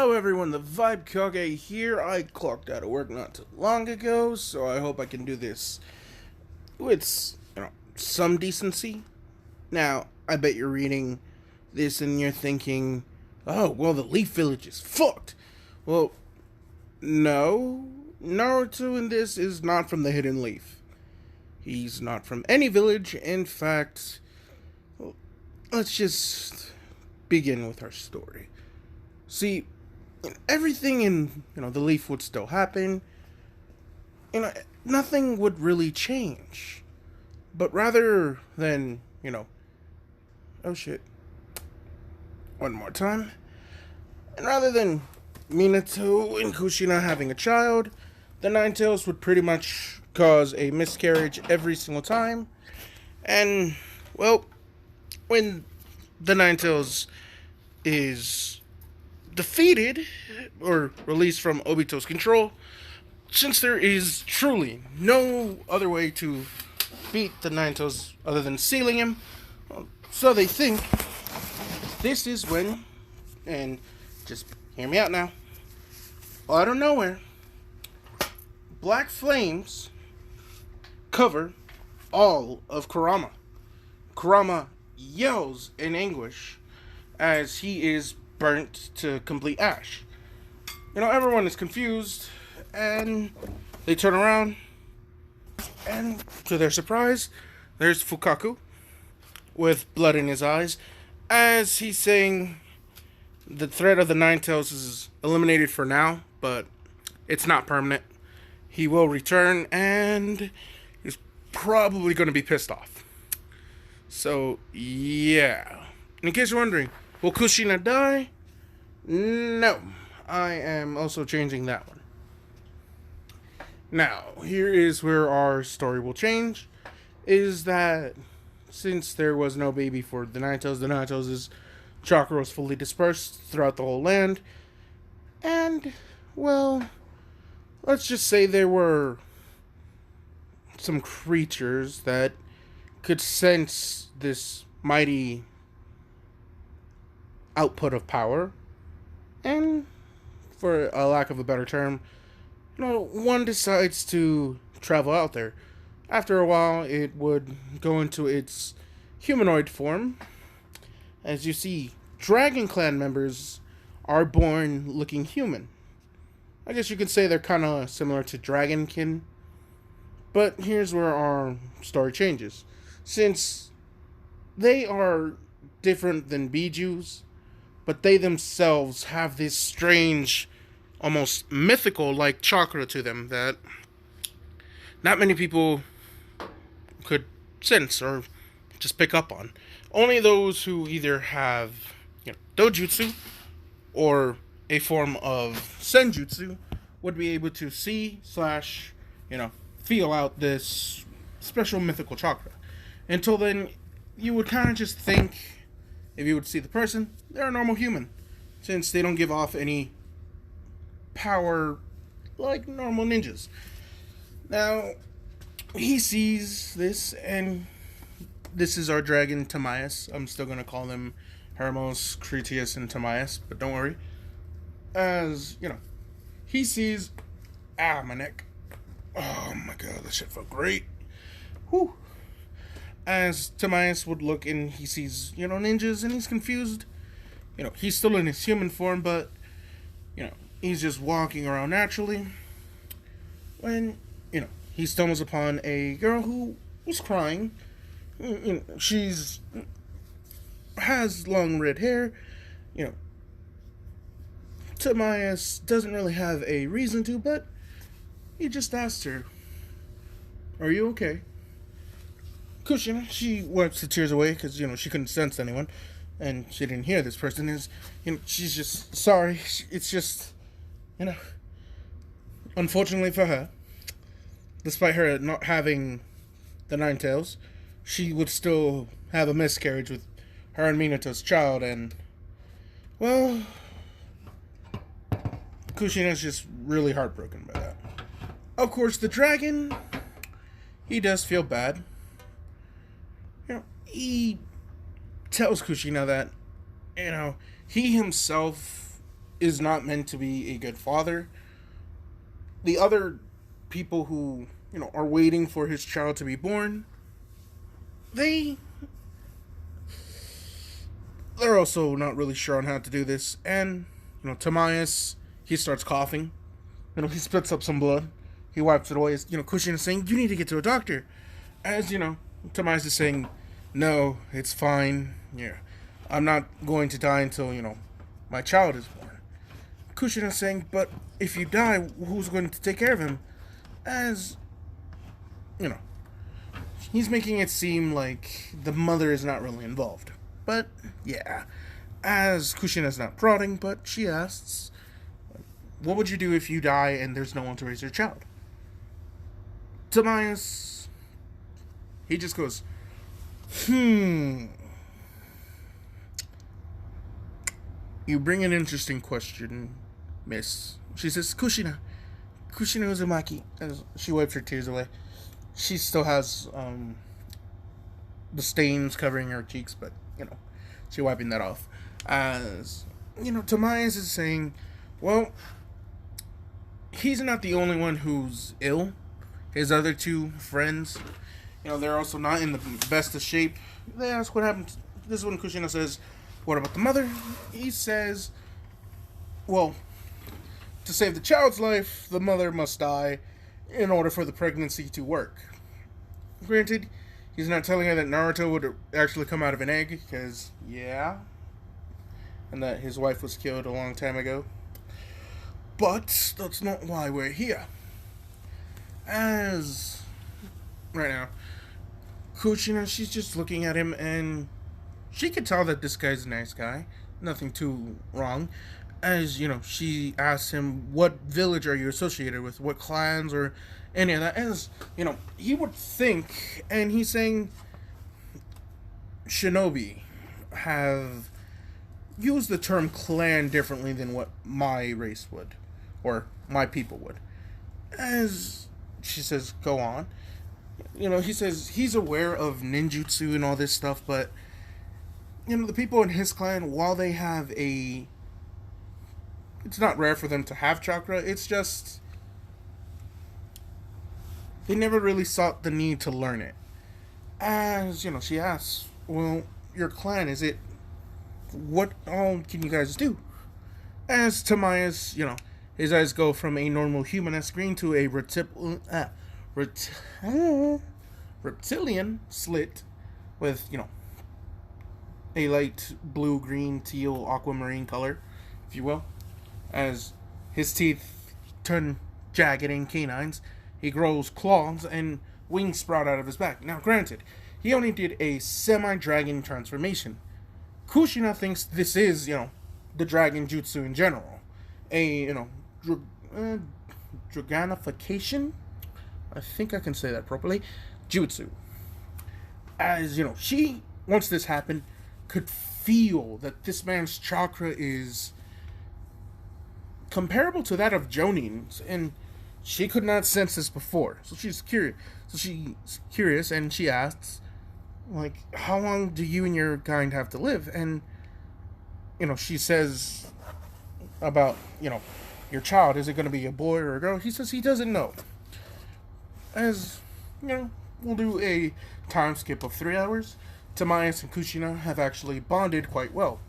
Hello everyone, the Vibe Kage here. I clocked out of work not too long ago, so I hope I can do this with, some decency. Now, I bet you're reading this and you're thinking, oh, well, the Leaf Village is fucked. Well, no. Naruto in this is not from the Hidden Leaf. He's not from any village. In fact, let's just begin with our story. See, everything in, the Leaf would still happen. Nothing would really change. But rather than, oh shit. One more time. And rather than Minato and Kushina having a child, the Nine Tails would pretty much cause a miscarriage every single time. And, well, when the Nine Tails is defeated or released from Obito's control, since there is truly no other way to beat the Nine Tails other than sealing him, so they think this is when, and just hear me out now, out of nowhere, black flames cover all of Kurama. Kurama yells in anguish as he is burnt to complete ash. Everyone is confused, and they turn around, and to their surprise, there's Fukaku with blood in his eyes as he's saying the threat of the Nine Tails is eliminated for now, but it's not permanent. He will return, and he's probably going to be pissed off. So, yeah. In case you're wondering, will Kushina die? No. I am also changing that one. Now, here is where our story will change. Is that since there was no baby for the Nine Tails' chakra was fully dispersed throughout the whole land. And, well, let's just say there were some creatures that could sense this mighty output of power. And, for a lack of a better term, one decides to travel out there. After a while, it would go into its humanoid form. As you see, Dragon Clan members are born looking human. I guess you could say they're kind of similar to Dragonkin. But here's where our story changes. Since they are different than Bijus, but they themselves have this strange, almost mythical-like chakra to them that not many people could sense or just pick up on. Only those who either have, dojutsu or a form of senjutsu would be able to see / feel out this special mythical chakra. Until then, you would kind of just think, if you would see the person, they're a normal human, since they don't give off any power like normal ninjas. Now, he sees this, and this is our dragon, Timaeus. I'm still going to call them Hermos, Cretius, and Timaeus, but don't worry. As, he sees... my neck. Oh my god, that shit felt great. Whew. As Timaeus would look, and he sees, ninjas, and he's confused. He's still in his human form, but, he's just walking around naturally. When, he stumbles upon a girl who was crying. She's has long red hair. Timaeus doesn't really have a reason to, but he just asked her, "Are you okay?" Kushina, she wipes the tears away because, she couldn't sense anyone. And she didn't hear this person is, she's just sorry. It's just, unfortunately for her, despite her not having the Nine Tails, she would still have a miscarriage with her and Minato's child, and, well, Kushina's just really heartbroken by that. Of course, the dragon, he does feel bad. He tells Kushina that, he himself is not meant to be a good father. The other people who, are waiting for his child to be born, they they're also not really sure on how to do this. And, Tamias, he starts coughing. He spits up some blood. He wipes it away. Kushina is saying, you need to get to a doctor. As, Tamias is saying, no, it's fine. Yeah, I'm not going to die until, my child is born. Kushina is saying, but if you die, who's going to take care of him? As, you know, he's making it seem like the mother is not really involved. But, yeah, as Kushina's not prodding, but she asks, what would you do if you die and there's no one to raise your child? Tamias, he just goes, You bring an interesting question, miss. She says, Kushina Uzumaki. As she wipes her tears away. She still has the stains covering her cheeks, but, she's wiping that off. As, Tamias is saying, well, he's not the only one who's ill. His other two friends, they're also not in the best of shape. They ask what happened. This is when Kushina says, what about the mother? He says, well, to save the child's life, the mother must die in order for the pregnancy to work. Granted, he's not telling her that Naruto would actually come out of an egg, because, yeah, and that his wife was killed a long time ago. But that's not why we're here. As, right now, Kushina, she's just looking at him, and she could tell that this guy's a nice guy. Nothing too wrong. As, she asks him, what village are you associated with? What clans or any of that? As, he would think, and he's saying, shinobi have used the term clan differently than what my race would, or my people would. As she says, go on. He says he's aware of ninjutsu and all this stuff, but, the people in his clan, while they have it's not rare for them to have chakra, it's just, they never really sought the need to learn it. As, she asks, well, your clan, what all can you guys do? As Tamias, his eyes go from a normal human-esque green to a reptilian slit with, a light blue, green, teal, aquamarine color, if you will. As his teeth turn jagged and canines, he grows claws and wings sprout out of his back. Now, granted, he only did a semi-dragon transformation. Kushina thinks this is, the dragon jutsu in general. A, draganification? I think I can say that properly. Jutsu. As, she, once this happened, could feel that this man's chakra is comparable to that of Jonin's, and she could not sense this before. So she's curious. And she asks, like, how long do you and your kind have to live? And, she says about, your child, is it going to be a boy or a girl? He says he doesn't know. As, we'll do a time skip of 3 hours. Tamias and Kushina have actually bonded quite well.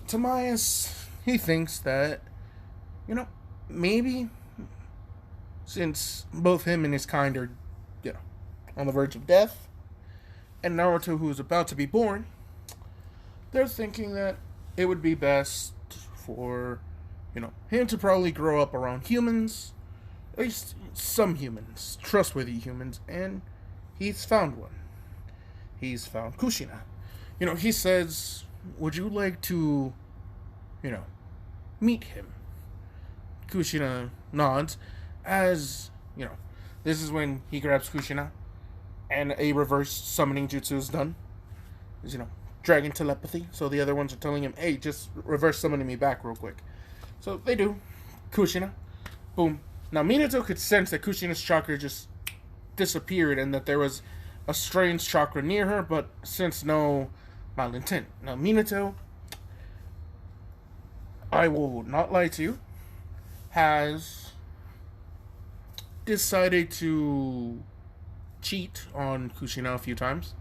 Tamias, he thinks that, maybe since both him and his kind are, on the verge of death, and Naruto, who is about to be born, they're thinking that it would be best for, him to probably grow up around humans, at least some humans, trustworthy humans, and he's found one. He's found Kushina. He says, would you like to, meet him? Kushina nods, as, this is when he grabs Kushina, and a reverse summoning jutsu is done. Is, dragon telepathy, so the other ones are telling him, hey, just reverse summoning me back real quick. So they do. Kushina. Boom. Now Minato could sense that Kushina's chakra just disappeared and that there was a strange chakra near her, but since no malintent. Now Minato, I will not lie to you, has decided to cheat on Kushina a few times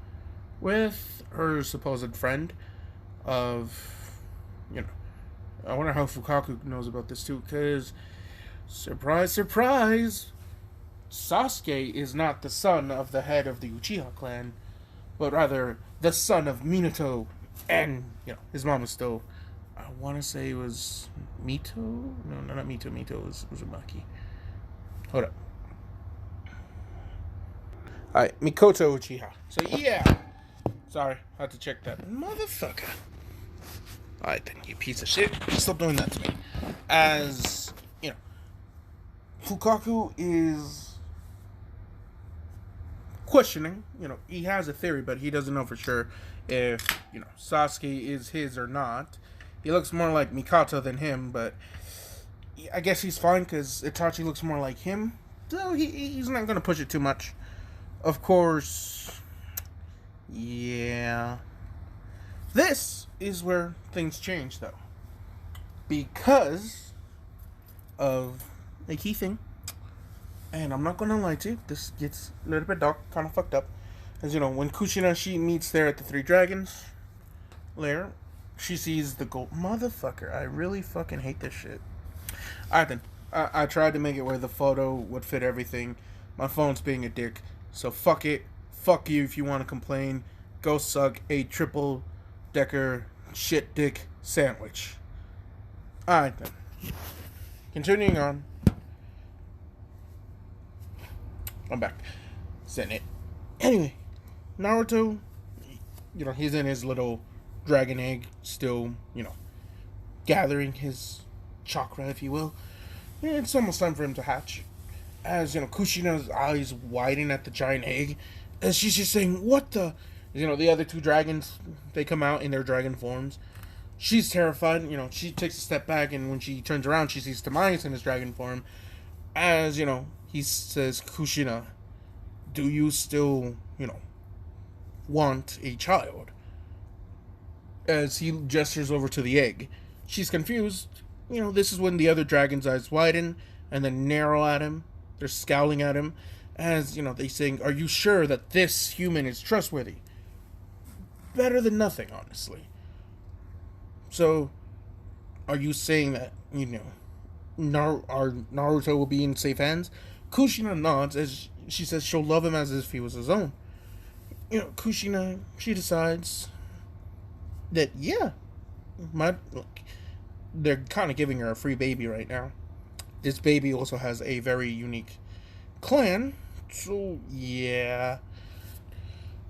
with her supposed friend of, you know, I wonder how Fukaku knows about this too, because, surprise, surprise, Sasuke is not the son of the head of the Uchiha clan, but rather the son of Minato, and, his mom is still, I want to say it was Mito? No, not Mito. Mito was Uzumaki. Hold up. Alright, Mikoto Uchiha. So, yeah. Sorry, I had to check that. Motherfucker. Alright then, you piece of shit. Stop doing that to me. As, Fukaku is questioning. He has a theory, but he doesn't know for sure if, Sasuke is his or not. He looks more like Mikata than him, but I guess he's fine because Itachi looks more like him. So he's not going to push it too much. Of course, yeah. This is where things change, though. Because of a key thing. And I'm not going to lie to you, this gets a little bit dark, kind of fucked up. As when Kushina, she meets there at the Three Dragons lair, she sees the gold. Motherfucker, I really fucking hate this shit. Alright then, I tried to make it where the photo would fit everything. My phone's being a dick. So fuck it. Fuck you if you want to complain. Go suck a triple-decker shit dick sandwich. Alright then. Continuing on. I'm back. Send it. Anyway, Naruto, he's in his little dragon egg, still, gathering his chakra, if you will. It's almost time for him to hatch. As, Kushina's eyes widen at the giant egg, as she's just saying, what the? The other two dragons, they come out in their dragon forms. She's terrified, she takes a step back, and when she turns around, she sees Tamias in his dragon form. As, he says, Kushina, do you still, want a child? As he gestures over to the egg. She's confused. This is when the other dragon's eyes widen and then narrow at him. They're scowling at him as, they saying, are you sure that this human is trustworthy? Better than nothing, honestly. So, are you saying that, our Naruto will be in safe hands? Kushina nods as she says she'll love him as if he was his own. Kushina, she decides that, yeah, look, they're kind of giving her a free baby right now. This baby also has a very unique clan, so yeah.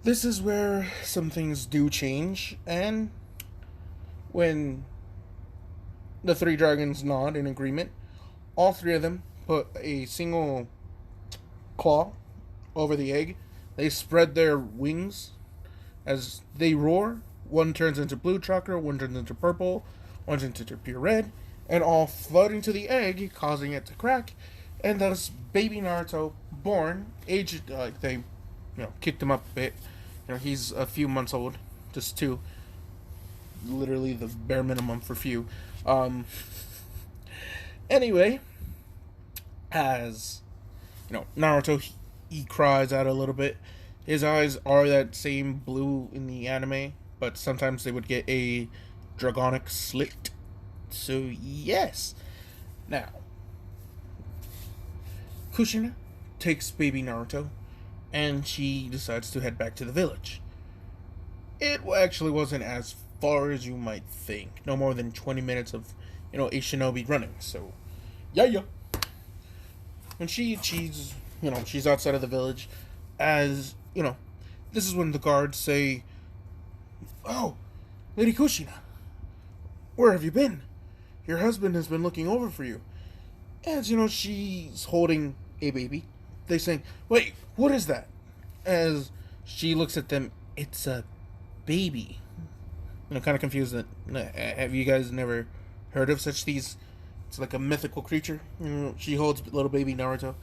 This is where some things do change, and when the three dragons nod in agreement, all three of them put a single claw over the egg. They spread their wings as they roar. One turns into blue chakra, one turns into purple, one turns into pure red, and all floating to the egg, causing it to crack, and thus baby Naruto, born, aged, they, kicked him up a bit. He's a few months old, just 2. Literally the bare minimum for few. Anyway, as, Naruto, he cries out a little bit. His eyes are that same blue in the anime, but sometimes they would get a dragonic slit. So, yes. Now, Kushina takes baby Naruto, and she decides to head back to the village. It actually wasn't as far as you might think. No more than 20 minutes of, a shinobi running. So, yeah. And she's outside of the village, as, this is when the guards say, oh, Lady Kushina, where have you been? Your husband has been looking over for you. As, she's holding a baby. They say, wait, what is that? As she looks at them, it's a baby. Kind of confused. That have you guys never heard of such things? It's like a mythical creature. She holds little baby Naruto.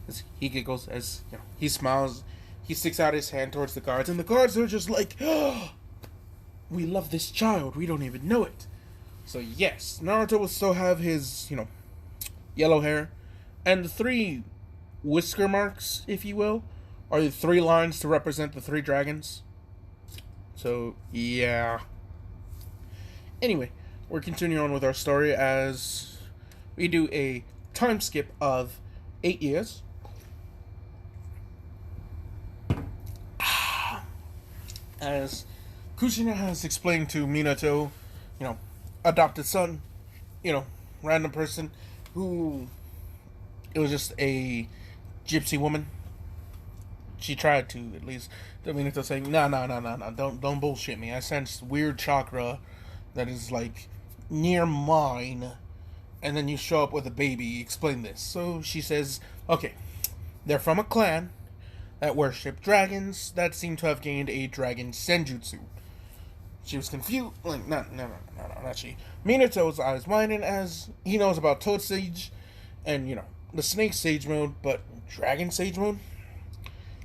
As he giggles, as he smiles. He sticks out his hand towards the guards, and the guards are just like, oh, we love this child. We don't even know it. So yes, Naruto will still have his, yellow hair, and the three whisker marks, if you will, are the three lines to represent the three dragons. So yeah. Anyway, we're continuing on with our story as we do a time skip of 8 years. As Kushina has explained to Minato, you know, adopted son, random person who it was just a gypsy woman. She tried to, at least. Minato saying, no, don't bullshit me. I sense weird chakra that is like near mine, and then you show up with a baby. Explain this. So she says, okay, they're from a clan that worship dragons that seem to have gained a dragon senjutsu. She was confused. Like, no, not she. Minato's eyes widened as he knows about Toad Sage and, the Snake Sage mode, but Dragon Sage mode?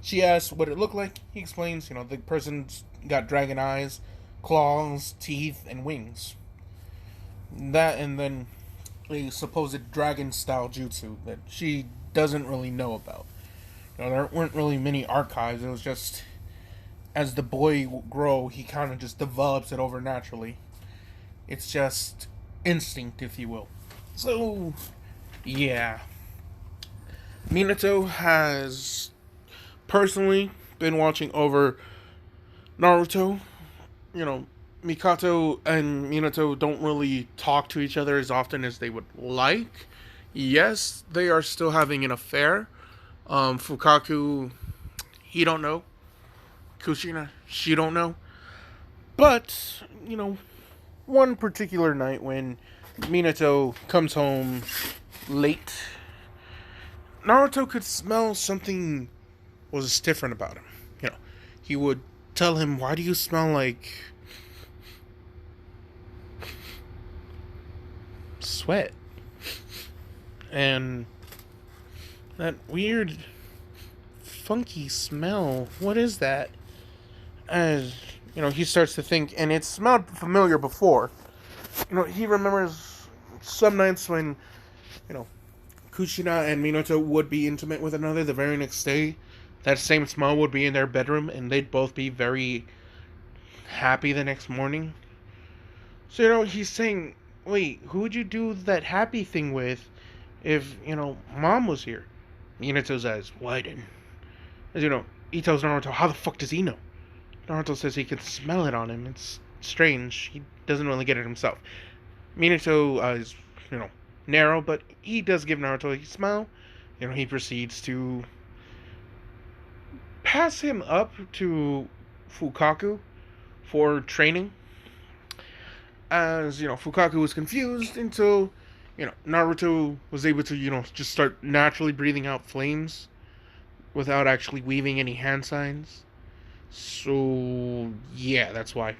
She asks what it looked like. He explains, the person's got dragon eyes, claws, teeth, and wings. That, and then a supposed dragon style jutsu that she doesn't really know about. There weren't really many archives. It was just as the boy grow, he kind of just develops it over naturally. It's just instinct, if you will. So, yeah. Minato has personally been watching over Naruto. Mikato and Minato don't really talk to each other as often as they would like. Yes, they are still having an affair. Fukaku, he don't know. Kushina, she don't know. But, one particular night when Minato comes home late, Naruto could smell something was different about him. He would tell him, why do you smell like sweat? And that weird funky smell, what is that? As he starts to think, and it smelled familiar before. He remembers some nights when Kushina and Minato would be intimate with another. The very next day, that same smell would be in their bedroom, and they'd both be very happy the next morning. So he's saying, wait, who would you do that happy thing with if mom was here? Minato's eyes widen. As he tells Naruto, how the fuck does he know? Naruto says he can smell it on him. It's strange. He doesn't really get it himself. Minato is, narrow, but he does give Naruto a smile. He proceeds to pass him up to Fukaku for training. As, Fukaku was confused until, Naruto was able to, just start naturally breathing out flames without actually weaving any hand signs. So, yeah, that's why.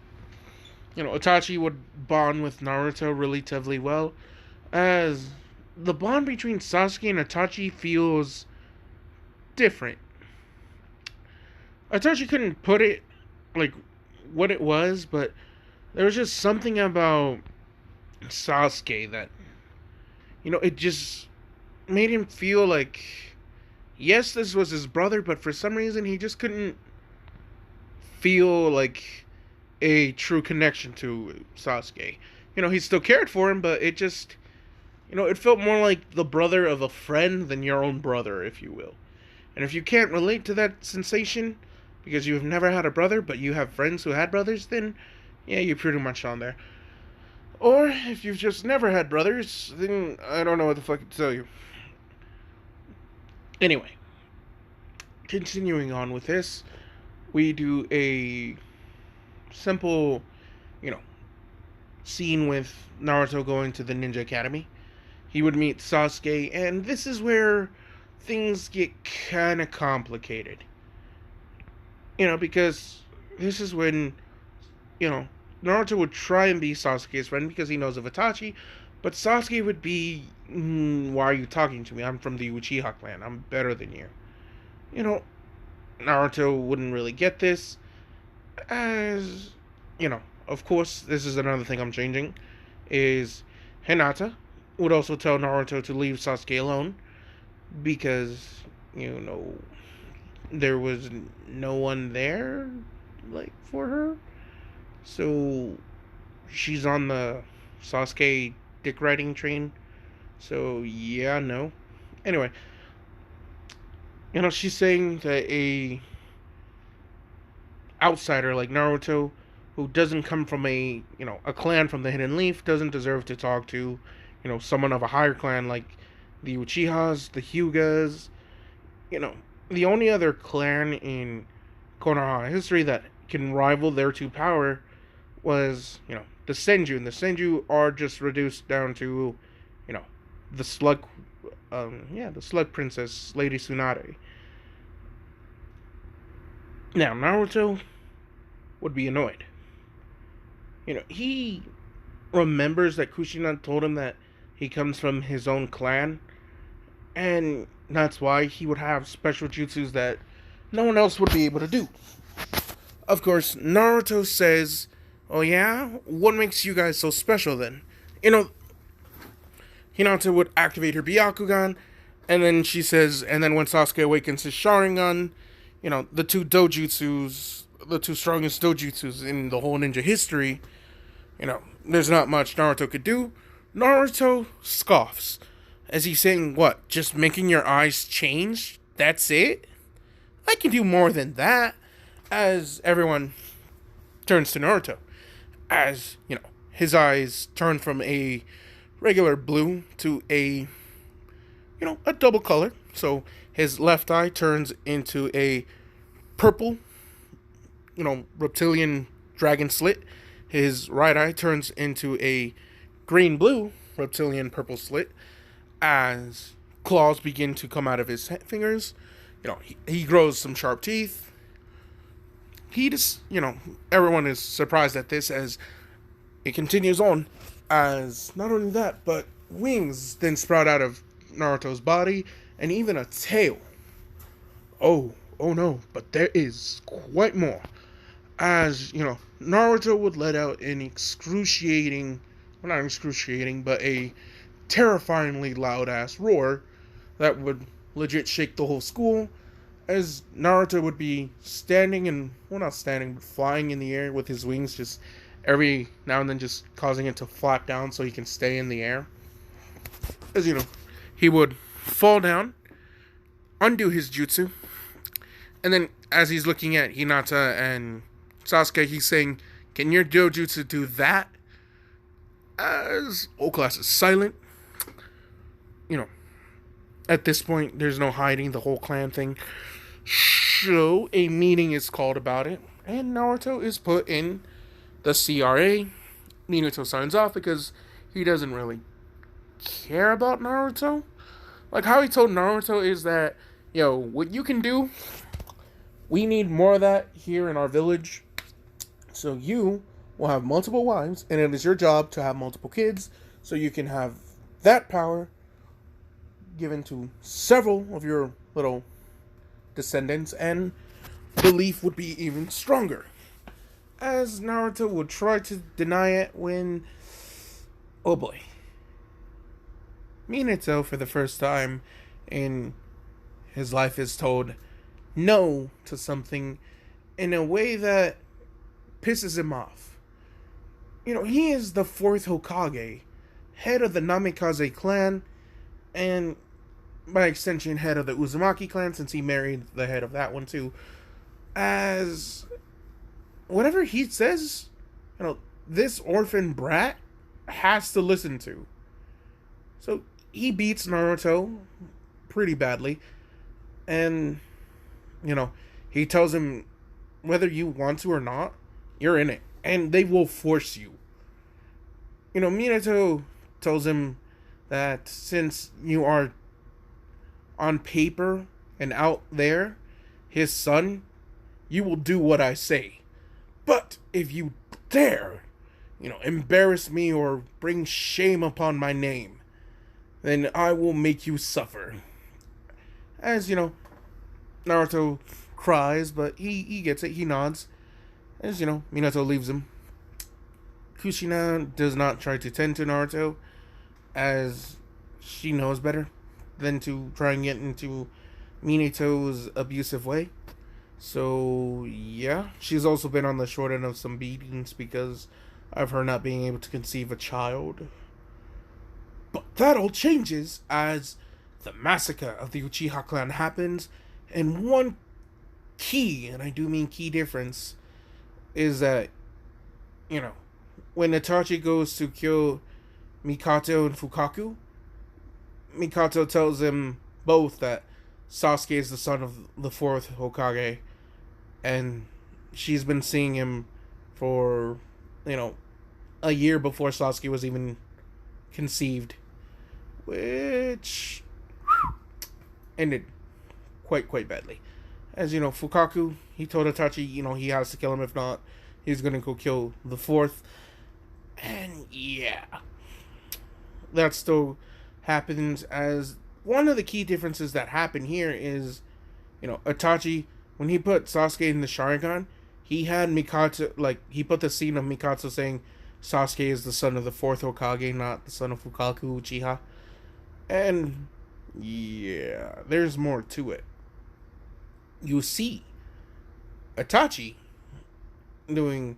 Itachi would bond with Naruto relatively well, as the bond between Sasuke and Itachi feels different. Itachi couldn't put it, like, what it was, but there was just something about Sasuke that, it just made him feel like, yes, this was his brother, but for some reason he just couldn't feel like a true connection to Sasuke. He still cared for him, but it just, it felt more like the brother of a friend than your own brother, if you will. And if you can't relate to that sensation, because you have never had a brother, but you have friends who had brothers, then, yeah, you're pretty much on there. Or, if you've just never had brothers, then I don't know what the fuck to tell you. Anyway, continuing on with this, we do a simple, scene with Naruto going to the Ninja Academy. He would meet Sasuke, and this is where things get kind of complicated. Because this is when, Naruto would try and be Sasuke's friend because he knows of Itachi, but Sasuke would be, why are you talking to me? I'm from the Uchiha clan. I'm better than you. Naruto wouldn't really get this, as, of course, this is another thing I'm changing. is Hinata would also tell Naruto to leave Sasuke alone because, you know, there was no one there, like, for her. So she's on the Sasuke dick riding train. So, yeah, no. Anyway, she's saying that a outsider like Naruto, who doesn't come from a clan from the Hidden Leaf, doesn't deserve to talk to, someone of a higher clan like the Uchihas, the Hyugas. You know, the only other clan in Konoha history that can rival their two power was, the Senju, and the Senju are just reduced down to, you know, the slug, the slug princess, Lady Tsunade. Now, Naruto would be annoyed. He remembers that Kushina told him that he comes from his own clan, and that's why he would have special jutsus that no one else would be able to do. Of course, Naruto says, "Oh yeah? What makes you guys so special then?" Hinata would activate her Byakugan, and then she says, and then when Sasuke awakens his Sharingan, the the two strongest dojutsus in the whole ninja history, there's not much Naruto could do. Naruto scoffs, as he's saying, what, just making your eyes change? That's it? I can do more than that. As everyone turns to Naruto, as, his eyes turn from a regular blue to a double color. So his left eye turns into a purple, reptilian dragon slit. His right eye turns into a green-blue reptilian purple slit as claws begin to come out of his fingers. He grows some sharp teeth. He just, everyone is surprised at this as it continues on. As not only that, but wings then sprout out of Naruto's body and even a tail. Oh no, but there is quite more. As, Naruto would let out an not excruciating, but a terrifyingly loud ass roar that would legit shake the whole school, as Naruto would be not standing, but flying in the air with his wings, just every now and then just causing it to flap down so he can stay in the air. As he would fall down, undo his jutsu, and then as he's looking at Hinata and Sasuke, he's saying, "Can your dojutsu do that?" As whole class is silent. At this point, there's no hiding the whole clan thing. So a meeting is called about it, and Naruto is put in the CRA. Minato signs off because he doesn't really care about Naruto. Like how he told Naruto is that, what you can do, we need more of that here in our village. So you will have multiple wives, and it is your job to have multiple kids, so you can have that power given to several of your little descendants, and belief would be even stronger. As Naruto would try to deny it when, oh boy, Minato, for the first time in his life, is told no to something in a way that pisses him off. He is the fourth Hokage, head of the Namikaze clan, and by extension head of the Uzumaki clan, since he married the head of that one too. As whatever he says, this orphan brat has to listen to. So he beats Naruto pretty badly, and he tells him, whether you want to or not, you're in it, and they will force you. Minato tells him that since you are on paper and out there his son, you will do what I say. But if you dare, embarrass me or bring shame upon my name, then I will make you suffer. As, Naruto cries, but he gets it, he nods. As, Minato leaves him. Kushina does not try to tend to Naruto, as she knows better than to try and get into Minato's abusive way. So, yeah, she's also been on the short end of some beatings because of her not being able to conceive a child. But that all changes as the massacre of the Uchiha clan happens, and one key, and I do mean key difference, is that, you know, when Itachi goes to kill Mikato and Fukaku, Mikato tells them both that Sasuke is the son of the fourth Hokage, and she's been seeing him for, you know, a year before Sasuke was even conceived, which ended quite badly. As you know, Fukaku, he told Itachi, he has to kill him. If not, he's gonna go kill the fourth. And yeah, that still happens. As one of the key differences that happen here is, Itachi, when he put Sasuke in the Sharingan, he had Mikato, he put the scene of Mikato saying Sasuke is the son of the fourth Hokage, not the son of Fukaku Uchiha. And yeah, there's more to it. You see Itachi doing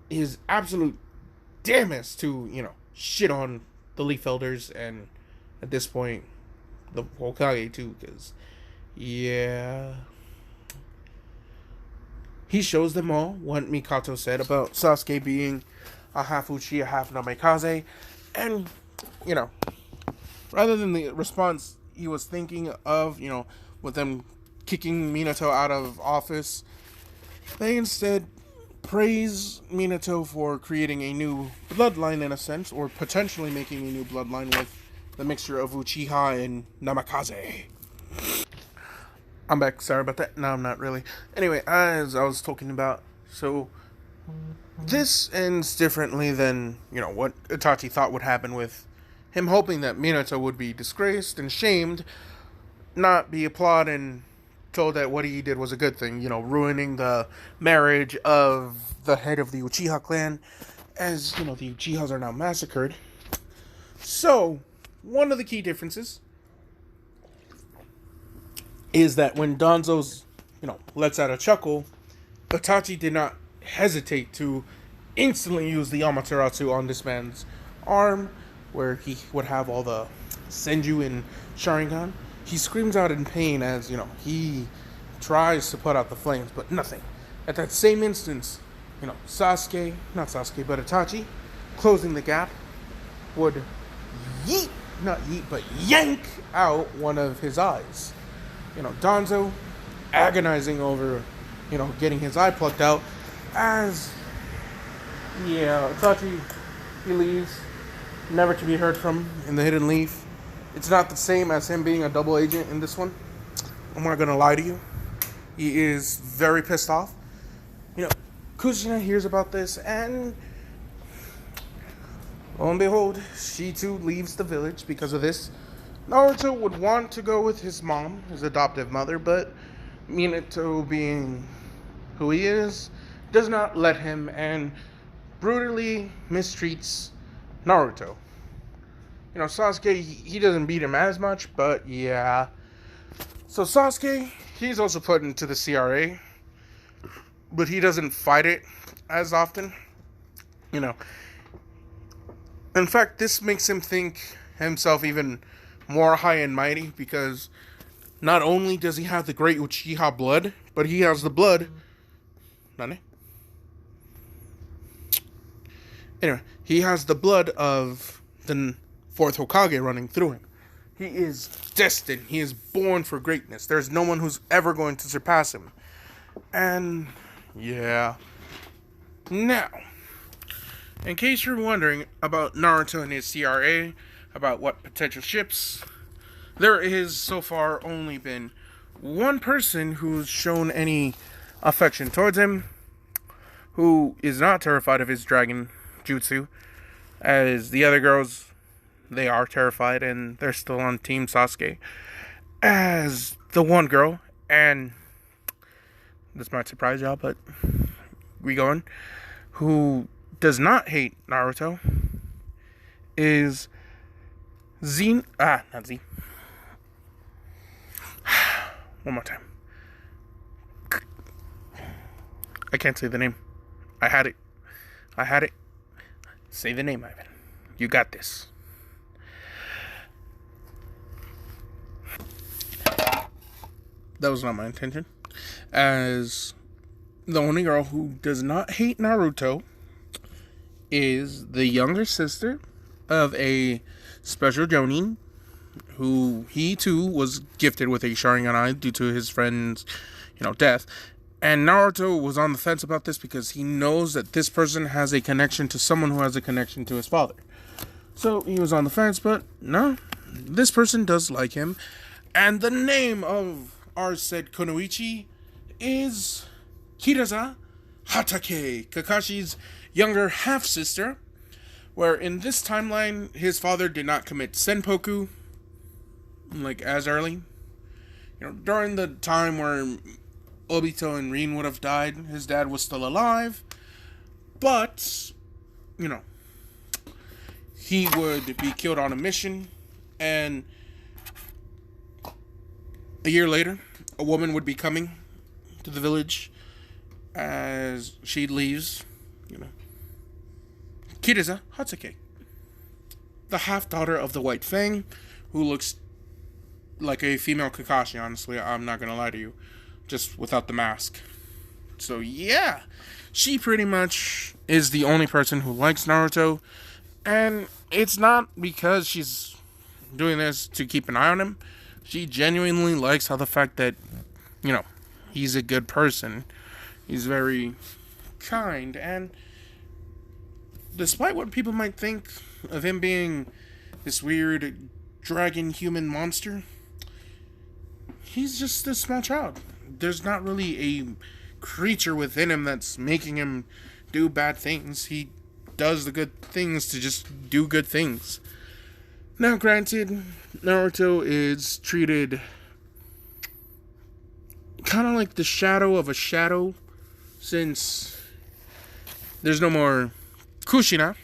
his absolute damnest to, shit on the Leaf Elders, and at this point, the Hokage too, because, yeah. He shows them all what Mikato said about Sasuke being a half Uchiha, half Namikaze, and, rather than the response he was thinking of, with them kicking Minato out of office, they instead praise Minato for creating a new bloodline in a sense, or potentially making a new bloodline with the mixture of Uchiha and Namikaze. I'm back, sorry about that. No, I'm not really. Anyway, as I was talking about, so this ends differently than, what Itachi thought would happen, with him hoping that Minato would be disgraced and shamed, not be applauded and told that what he did was a good thing, ruining the marriage of the head of the Uchiha clan, as, the Uchihas are now massacred. So, one of the key differences is that when Danzo's, lets out a chuckle, Itachi did not hesitate to instantly use the Amaterasu on this man's arm, where he would have all the Senju and Sharingan. He screams out in pain as, he tries to put out the flames, but nothing. At that same instance, not Sasuke, but Itachi, closing the gap, would yank out one of his eyes. Danzo agonizing over, getting his eye plucked out, as, Itachi, he leaves, never to be heard from in the Hidden Leaf. It's not the same as him being a double agent in this one. I'm not gonna lie to you. He is very pissed off. Kushina hears about this, and lo and behold, she too leaves the village because of this. Naruto would want to go with his mom, his adoptive mother, but Minato, being who he is, does not let him, and brutally mistreats Naruto. Sasuke, he doesn't beat him as much, but yeah. So Sasuke, he's also put into the CRA, but he doesn't fight it as often. In fact, this makes him think himself even more high and mighty, because not only does he have the great Uchiha blood, but he has the blood. Anyway, he has the blood of the fourth Hokage running through him. He is destined. He is born for greatness. There's no one who's ever going to surpass him. And yeah. Now, in case you're wondering about Naruto and his CRA, about what potential ships, there has so far only been one person who's shown any affection towards him, who is not terrified of his dragon jutsu, as the other girls, they are terrified and they're still on Team Sasuke, as the one girl, and this might surprise y'all, but we going, who does not hate Naruto is not Z. One more time. I can't say the name. I had it. Say the name, Ivan. You got this. That was not my intention. As the only girl who does not hate Naruto is the younger sister of a special Jonin, who he too was gifted with a Sharingan eye due to his friend's, death. And Naruto was on the fence about this because he knows that this person has a connection to someone who has a connection to his father. So he was on the fence, but no, this person does like him. And the name of our said Kunoichi is Kiraza Hatake, Kakashi's younger half-sister, where in this timeline, his father did not commit senpoku, as early. During the time where Obito and Rin would have died, his dad was still alive, but, he would be killed on a mission, and a year later, a woman would be coming to the village as she leaves, Kiriza Hatsuki, the half-daughter of the White Fang, who looks like a female Kakashi, honestly, I'm not gonna lie to you, just without the mask. So yeah, she pretty much is the only person who likes Naruto, and it's not because she's doing this to keep an eye on him. She genuinely likes how the fact that, he's a good person. He's very kind, and despite what people might think of him being this weird dragon human monster, he's just a small child. There's not really a creature within him that's making him do bad things. He does the good things to just do good things. Now, granted, Naruto is treated kind of like the shadow of a shadow, since there's no more Kushina,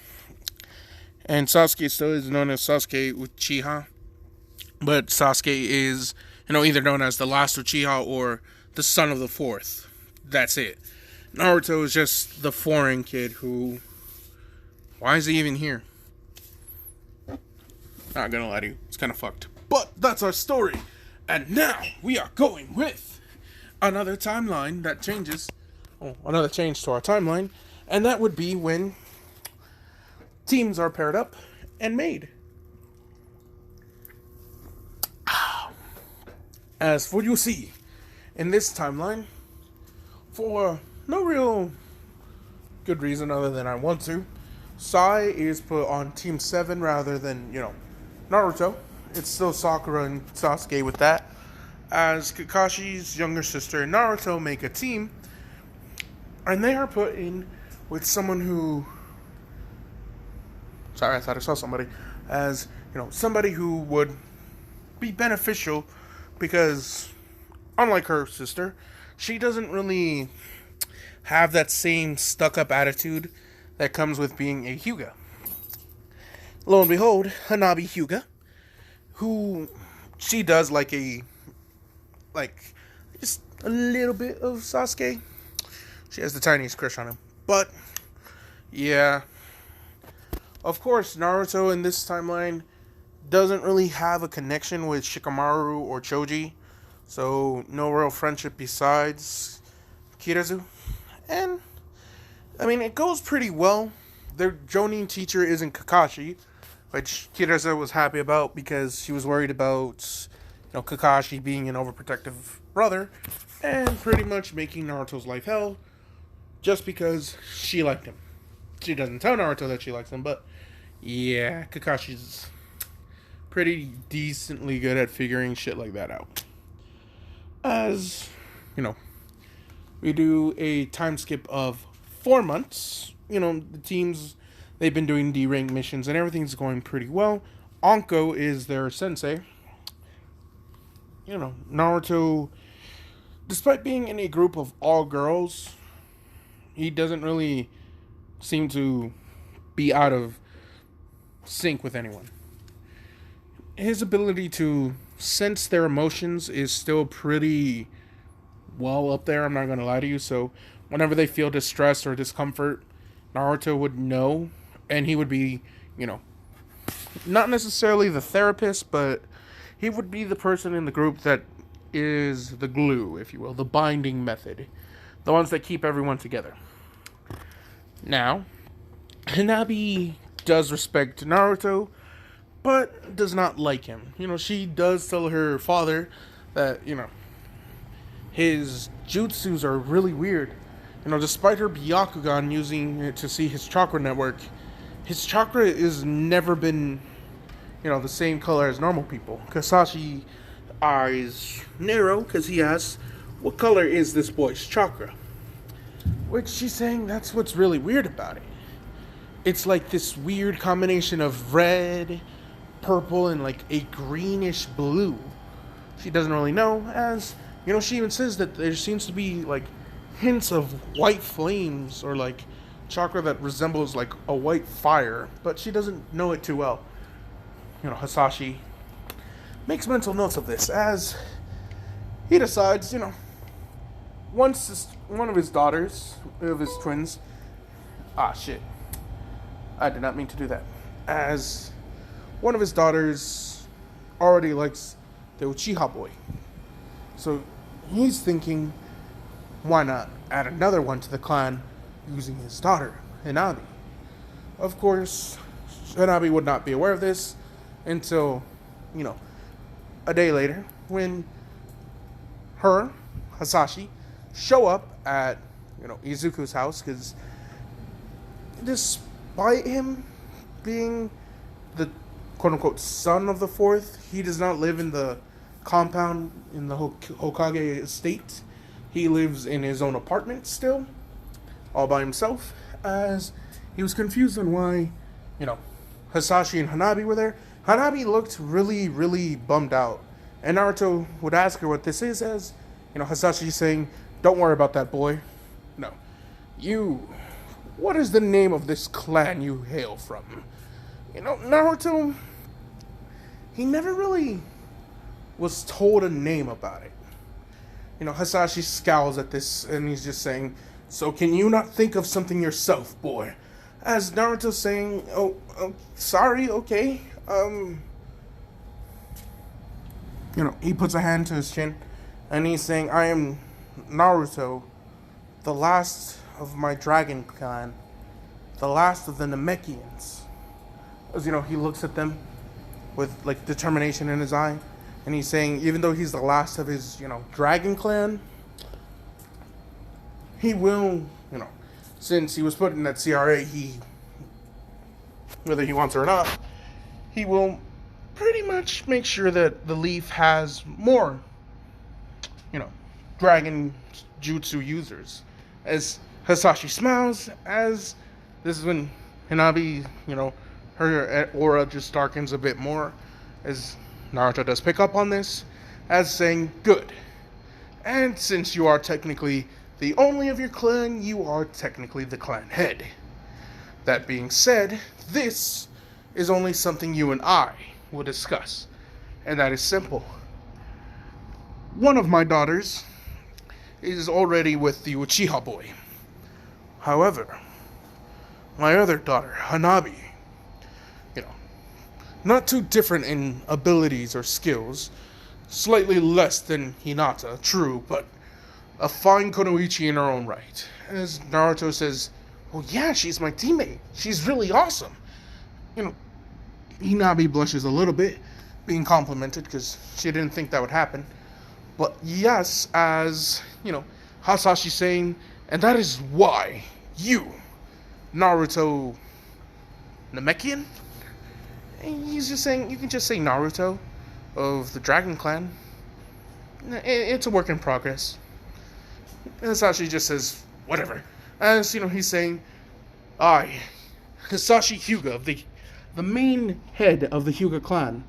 and Sasuke still is known as Sasuke Uchiha, but Sasuke is, either known as the last Uchiha or the son of the fourth. That's it. Naruto is just the foreign kid who, why is he even here? Not gonna lie to you, it's kind of fucked. But that's our story, and now we are going with another timeline that changes. Another change to our timeline, and that would be when teams are paired up and made. As for you see, in this timeline, for no real good reason other than I want to, Sai is put on Team 7 rather than, Naruto. It's still Sakura and Sasuke with that. As Kakashi's younger sister and Naruto make a team, and they are put in with someone who... Sorry, I thought I saw somebody. As, somebody who would be beneficial because, unlike her sister, she doesn't really have that same stuck-up attitude that comes with being a Hyuga. Lo and behold, Hanabi Hyuga, who she does just a little bit of Sasuke. She has the tiniest crush on him. But, yeah. Of course, Naruto in this timeline doesn't really have a connection with Shikamaru or Choji. So, no real friendship besides Kirazu. And, it goes pretty well. Their Jonin teacher isn't Kakashi, which Kirazu was happy about because she was worried about, Kakashi being an overprotective brother and pretty much making Naruto's life hell just because she liked him. She doesn't tell Naruto that she likes him, but yeah, Kakashi's pretty decently good at figuring shit like that out. As, we do a time skip of 4 months. The teams, they've been doing D-rank missions and everything's going pretty well. Anko is their sensei. Naruto, despite being in a group of all girls, he doesn't really seem to be out of sync with anyone. His ability to sense their emotions is still pretty well up there, I'm not going to lie to you. So, whenever they feel distress or discomfort, Naruto would know, and he would be, you know, not necessarily the therapist, but he would be the person in the group that is the glue, if you will, the binding method, the ones that keep everyone together. Now, Hanabi does respect Naruto, but does not like him. She does tell her father that, his jutsus are really weird. Despite her Byakugan using it to see his chakra network, his chakra has never been, the same color as normal people. Kasashi eyes narrow because he asks, what color is this boy's chakra? Which she's saying that's what's really weird about it. It's like this weird combination of red, purple, and like a greenish blue. She doesn't really know, as, she even says that there seems to be like hints of white flames or like chakra that resembles like a white fire, but she doesn't know it too well. Hasashi makes mental notes of this as he decides, once one of his daughters, of his twins, shit, I did not mean to do that, as one of his daughters already likes the Uchiha boy. So he's thinking, why not add another one to the clan using his daughter, Hanabi? Of course, Hanabi would not be aware of this until, a day later when her, Hasashi, show up at, Izuku's house, because despite him being the quote-unquote son of the fourth, he does not live in the compound in the Hokage estate. He lives in his own apartment still, all by himself, as he was confused on why, Hasashi and Hanabi were there. Hanabi looked really, really bummed out, and Naruto would ask her what this is, as, Hasashi saying, don't worry about that, boy. No. What is the name of this clan you hail from? Naruto, he never really was told a name about it. Hasashi scowls at this, and he's just saying, so can you not think of something yourself, boy? As Naruto's saying, sorry, okay, he puts a hand to his chin, and he's saying, I am Naruto, the last of my dragon clan, the last of the Namekians. As, he looks at them with, like, determination in his eye, and he's saying, even though he's the last of his, dragon clan, he will, since he was put in that CRA, whether he wants it or not, he will pretty much make sure that the Leaf has more, dragon jutsu users. As Hasashi smiles, as this is when Hanabi, her aura just darkens a bit more, as Naruto does pick up on this, as saying, good. And since you are technically the only of your clan, you are technically the clan head. That being said, this is only something you and I will discuss, and that is simple. One of my daughters is already with the Uchiha boy. However, my other daughter, Hanabi, not too different in abilities or skills, slightly less than Hinata, true, but a fine kunoichi in her own right. As Naruto says, well, yeah, she's my teammate. She's really awesome. Hanabi blushes a little bit, being complimented, because she didn't think that would happen. But yes, as, Hasashi saying, and that is why you, Naruto Namekian? And he's just saying, you can just say Naruto of the Dragon Clan. It's a work in progress. And Hasashi just says, whatever. As, he's saying, I, Hisashi Hyuga, the main head of the Hyuga clan,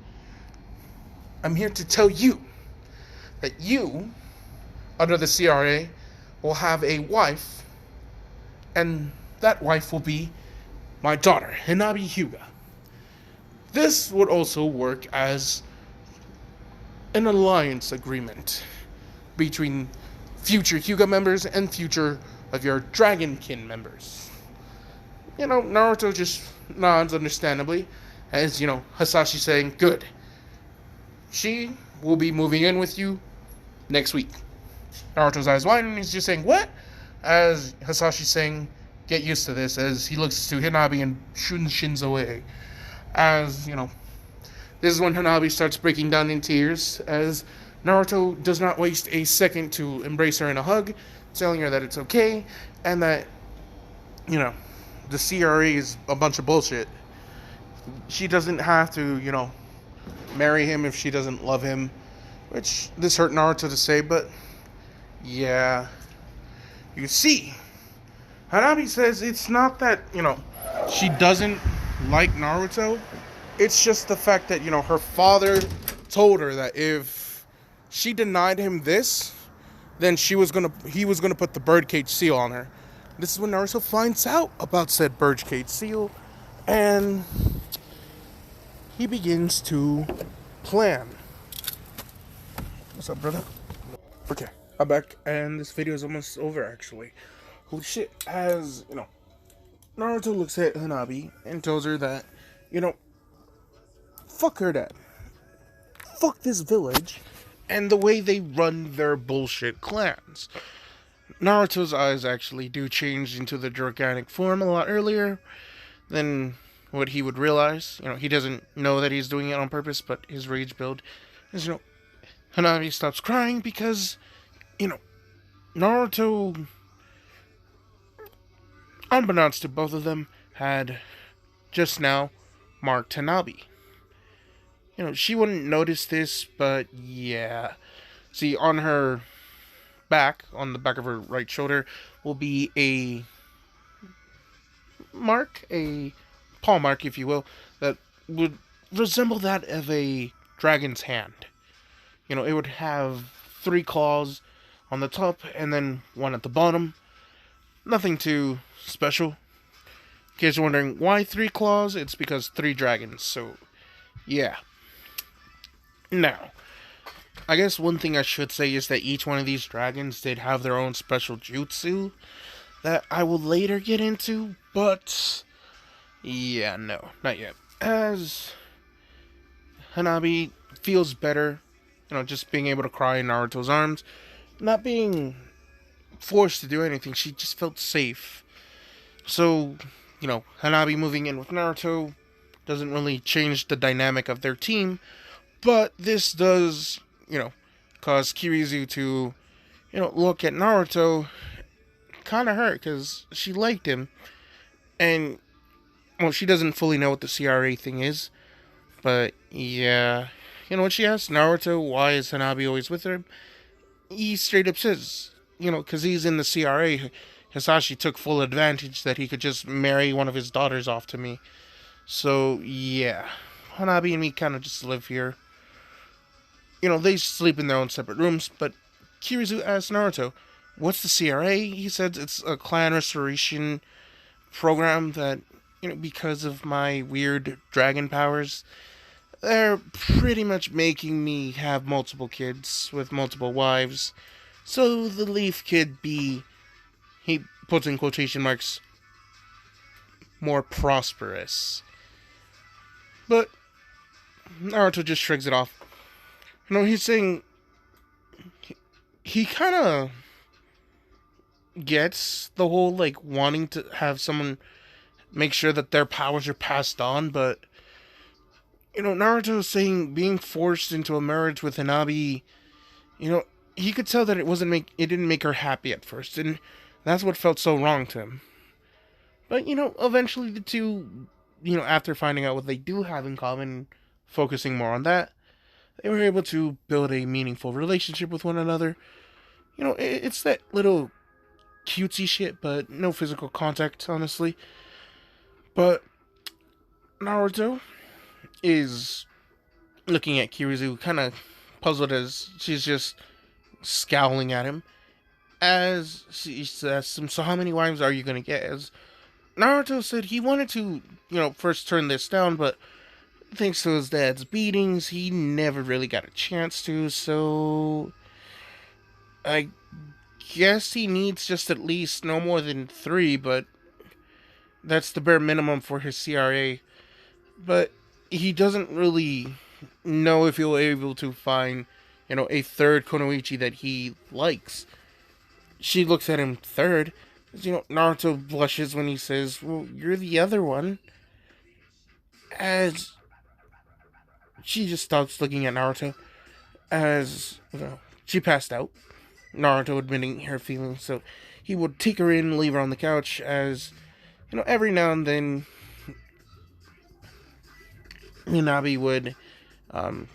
I'm here to tell you that you, under the CRA, will have a wife and that wife will be my daughter, Hinabi Hyuga. This would also work as an alliance agreement between future Hyuga members and future of your Dragonkin members. Naruto just nods understandably, as, Hasashi saying, good. She will be moving in with you next week. Naruto's eyes widen and he's just saying, what? As Hasashi saying, get used to this, as he looks to Hinabi and shins away. As, this is when Hanabi starts breaking down in tears, as Naruto does not waste a second to embrace her in a hug, telling her that it's okay, and that, the CRA is a bunch of bullshit. She doesn't have to, marry him if she doesn't love him, which this hurt Naruto to say, but yeah. You see, Hanabi says it's not that, she doesn't like Naruto. It's just the fact that, her father told her that if she denied him this, then he was gonna put the birdcage seal on her. This is when Naruto finds out about said birdcage seal, and he begins to plan. What's up, brother? Okay, I'm back, and this video is almost over, actually. Holy shit, as, Naruto looks at Hanabi and tells her that, fuck her dad. Fuck this village and the way they run their bullshit clans. Naruto's eyes actually do change into the gigantic form a lot earlier than what he would realize. He doesn't know that he's doing it on purpose, but his rage build is, Hanabi stops crying because, Naruto, unbeknownst to both of them, had just now marked Hanabi. She wouldn't notice this, but yeah. See, on her back, on the back of her right shoulder, will be a mark, a paw mark, if you will, that would resemble that of a dragon's hand. It would have 3 claws on the top and then 1 at the bottom. Nothing too special. In case you're wondering why 3 claws, it's because 3 dragons, so yeah. Now, I guess one thing I should say is that each one of these dragons did have their own special jutsu that I will later get into, but yeah, no, not yet. As Hanabi feels better, just being able to cry in Naruto's arms, not being forced to do anything, she just felt safe. So, Hanabi moving in with Naruto doesn't really change the dynamic of their team, but this does, cause Kirizu to, look at Naruto kind of hurt because she liked him. And, well, she doesn't fully know what the CRA thing is. But, yeah. When she asks Naruto why is Hanabi always with her, he straight up says, because he's in the CRA, Hisashi took full advantage that he could just marry one of his daughters off to me. So, yeah. Hanabi and me kind of just live here. They sleep in their own separate rooms, but Kirizu asks Naruto, what's the CRA? He said it's a clan restoration program that, because of my weird dragon powers, they're pretty much making me have multiple kids with multiple wives, so the Leaf Kid be, he puts in quotation marks, more prosperous. But Naruto just shrugs it off. He's saying he kind of gets the whole, wanting to have someone make sure that their powers are passed on, but, Naruto is saying being forced into a marriage with Hanabi, he could tell that it didn't make her happy at first, and that's what felt so wrong to him. But, eventually the two, after finding out what they do have in common, focusing more on that, they were able to build a meaningful relationship with one another. It's that little cutesy shit, but no physical contact, honestly. But Naruto is looking at Kirizu, kind of puzzled as she's just scowling at him. As she says, so how many wives are you going to get? As Naruto said he wanted to, first turn this down, but thanks to his dad's beatings, he never really got a chance to, so I guess he needs just at least no more than 3, but that's the bare minimum for his CRA. But he doesn't really know if he'll be able to find, a third Konoichi that he likes. She looks at him third. Naruto blushes when he says, "Well, you're the other one." As she just stops looking at Naruto, as she passed out. Naruto admitting her feelings, so he would take her in and leave her on the couch. As every now and then, Minabi would, um,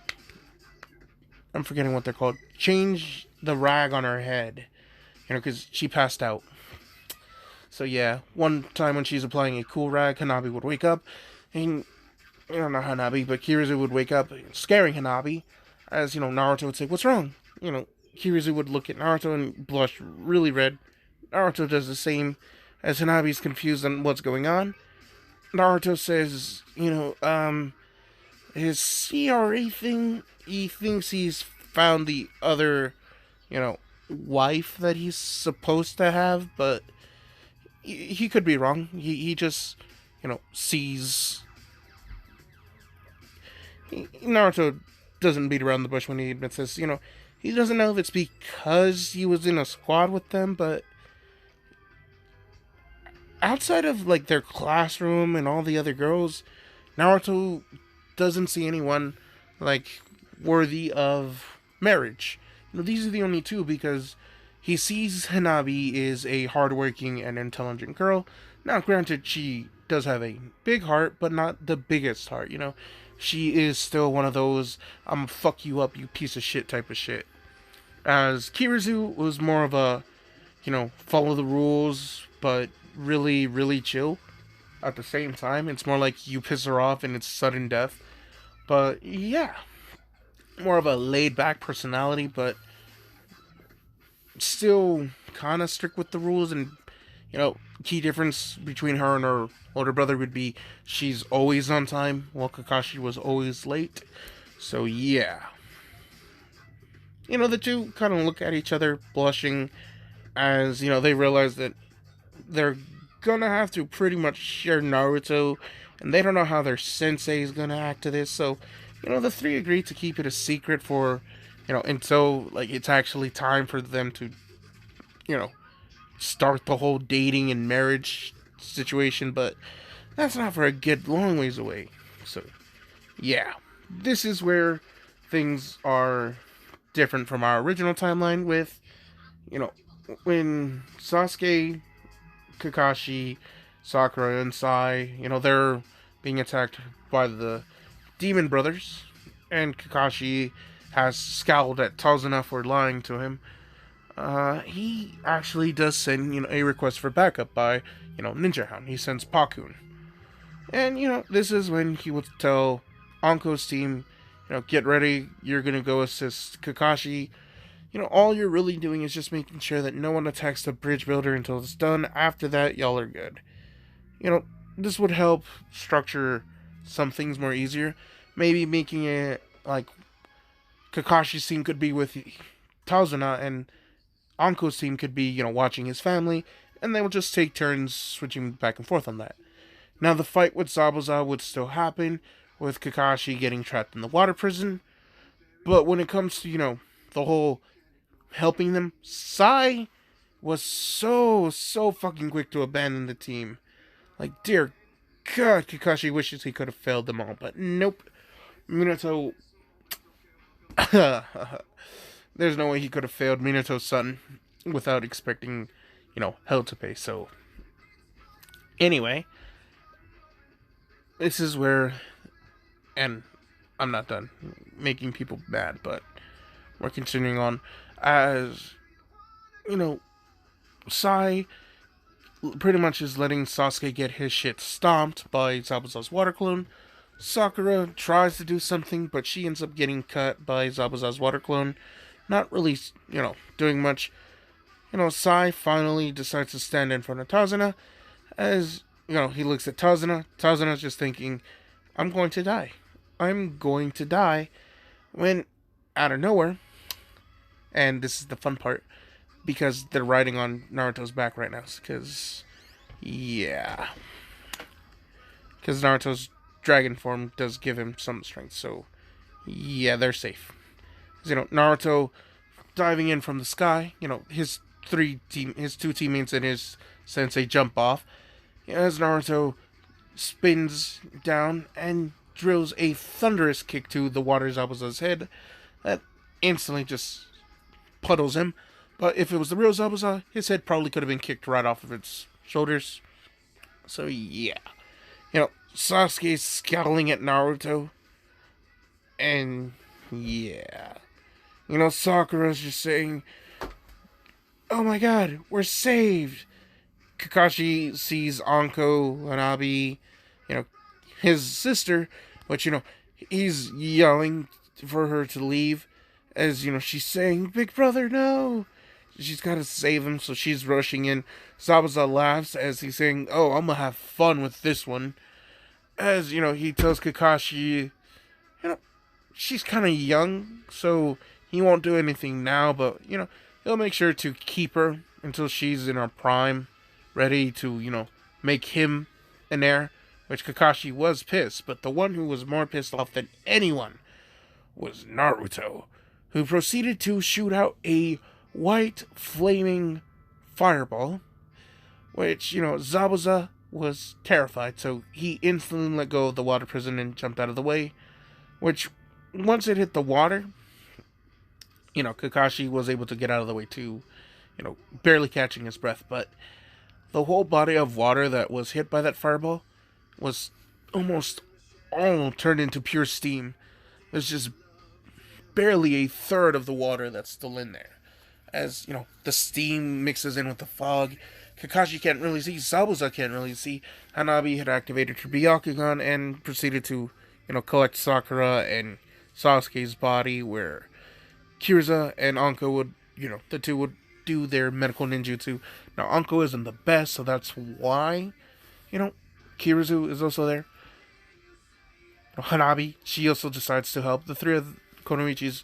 I'm forgetting what they're called, change the rag on her head, because she passed out. So yeah, one time when she's applying a cool rag, Hanabi would wake up, and not Hanabi, but Kirizu would wake up, scaring Hanabi, as Naruto would say, "What's wrong?" Kirizu would look at Naruto and blush really red. Naruto does the same, as Hanabi's confused on what's going on. Naruto says, his CRA thing, he thinks he's found the other, wife that he's supposed to have, but he could be wrong. He just, sees. Naruto doesn't beat around the bush when he admits this. He doesn't know if it's because he was in a squad with them, but outside of like their classroom and all the other girls, Naruto doesn't see anyone like worthy of marriage. These are the only two because he sees Hanabi is a hardworking and intelligent girl. Now, granted, she does have a big heart, but not the biggest heart. She is still one of those "I'm fuck you up, you piece of shit" type of shit. As Kirizu was more of a, follow the rules, but really, really chill. At the same time, it's more like you piss her off and it's sudden death. But yeah, more of a laid back personality, but still kind of strict with the rules. And key difference between her and her older brother would be she's always on time, while Kakashi was always late. So yeah, the two kind of look at each other, blushing, as they realize that they're gonna have to pretty much share Naruto, and they don't know how their sensei is gonna act to this. So, the three agree to keep it a secret for, until like it's actually time for them to, start the whole dating and marriage situation. But that's not for a good long ways away. So, yeah, this is where things are different from our original timeline. With, when Sasuke, Kakashi, Sakura, and Sai, they're being attacked by the Demon Brothers, and Kakashi has scowled at Tazuna for lying to him. He actually does send, a request for backup by, Ninja Hound. He sends Pakun. And, this is when he would tell Anko's team, get ready, you're gonna go assist Kakashi. All you're really doing is just making sure that no one attacks the bridge builder until it's done. After that, y'all are good. This would help structure some things more easier. Maybe making it like Kakashi's team could be with Tazuna and Anko's team could be, watching his family, and they will just take turns switching back and forth on that. Now, the fight with Zabuza would still happen, with Kakashi getting trapped in the water prison, but when it comes to, the whole helping them, Sai was so fucking quick to abandon the team. Like, dear God, Kakashi wishes he could have failed them all, but nope. Minato... There's no way he could have failed Minato's son without expecting, hell to pay. So, anyway, this is where, and I'm not done making people mad, but we're continuing on. As, Sai pretty much is letting Sasuke get his shit stomped by Zabuza's water clone. Sakura tries to do something, but she ends up getting cut by Zabuza's water clone. Not really, doing much. Sai finally decides to stand in front of Tazuna, as he looks at Tazuna. Tazuna's just thinking, I'm going to die. I'm going to die. When, out of nowhere, and this is the fun part, because they're riding on Naruto's back right now. Because, yeah. Because Naruto's dragon form does give him some strength. So, yeah, they're safe. Naruto diving in from the sky. His two teammates and his sensei jump off. As Naruto spins down and drills a thunderous kick to the water Zabuza's head that instantly just puddles him. But if it was the real Zabuza, his head probably could have been kicked right off of its shoulders. So yeah. Sasuke's scowling at Naruto. And yeah. Sakura's just saying, oh my god, we're saved. Kakashi sees Anko, Hanabi, his sister, but, he's yelling for her to leave as, she's saying, Big Brother, no. She's got to save him, so she's rushing in. Zabuza laughs as he's saying, oh, I'm going to have fun with this one. As, he tells Kakashi, she's kind of young, so he won't do anything now, but, he'll make sure to keep her until she's in her prime, ready to, make him an heir, which Kakashi was pissed, but the one who was more pissed off than anyone was Naruto, who proceeded to shoot out a white flaming fireball, which, Zabuza was terrified, so he instantly let go of the water prison and jumped out of the way, which, once it hit the water, Kakashi was able to get out of the way too, barely catching his breath, but the whole body of water that was hit by that fireball was almost all turned into pure steam. There's just barely a third of the water that's still in there. As, the steam mixes in with the fog, Kakashi can't really see, Zabuza can't really see. Hanabi had activated her Byakugan and proceeded to, collect Sakura and Sasuke's body, where Kiriza and Anko would, the two would do their medical ninjutsu. Now, Anko isn't the best, so that's why, Kirizu is also there. Hanabi, she also decides to help. The three of Konoichis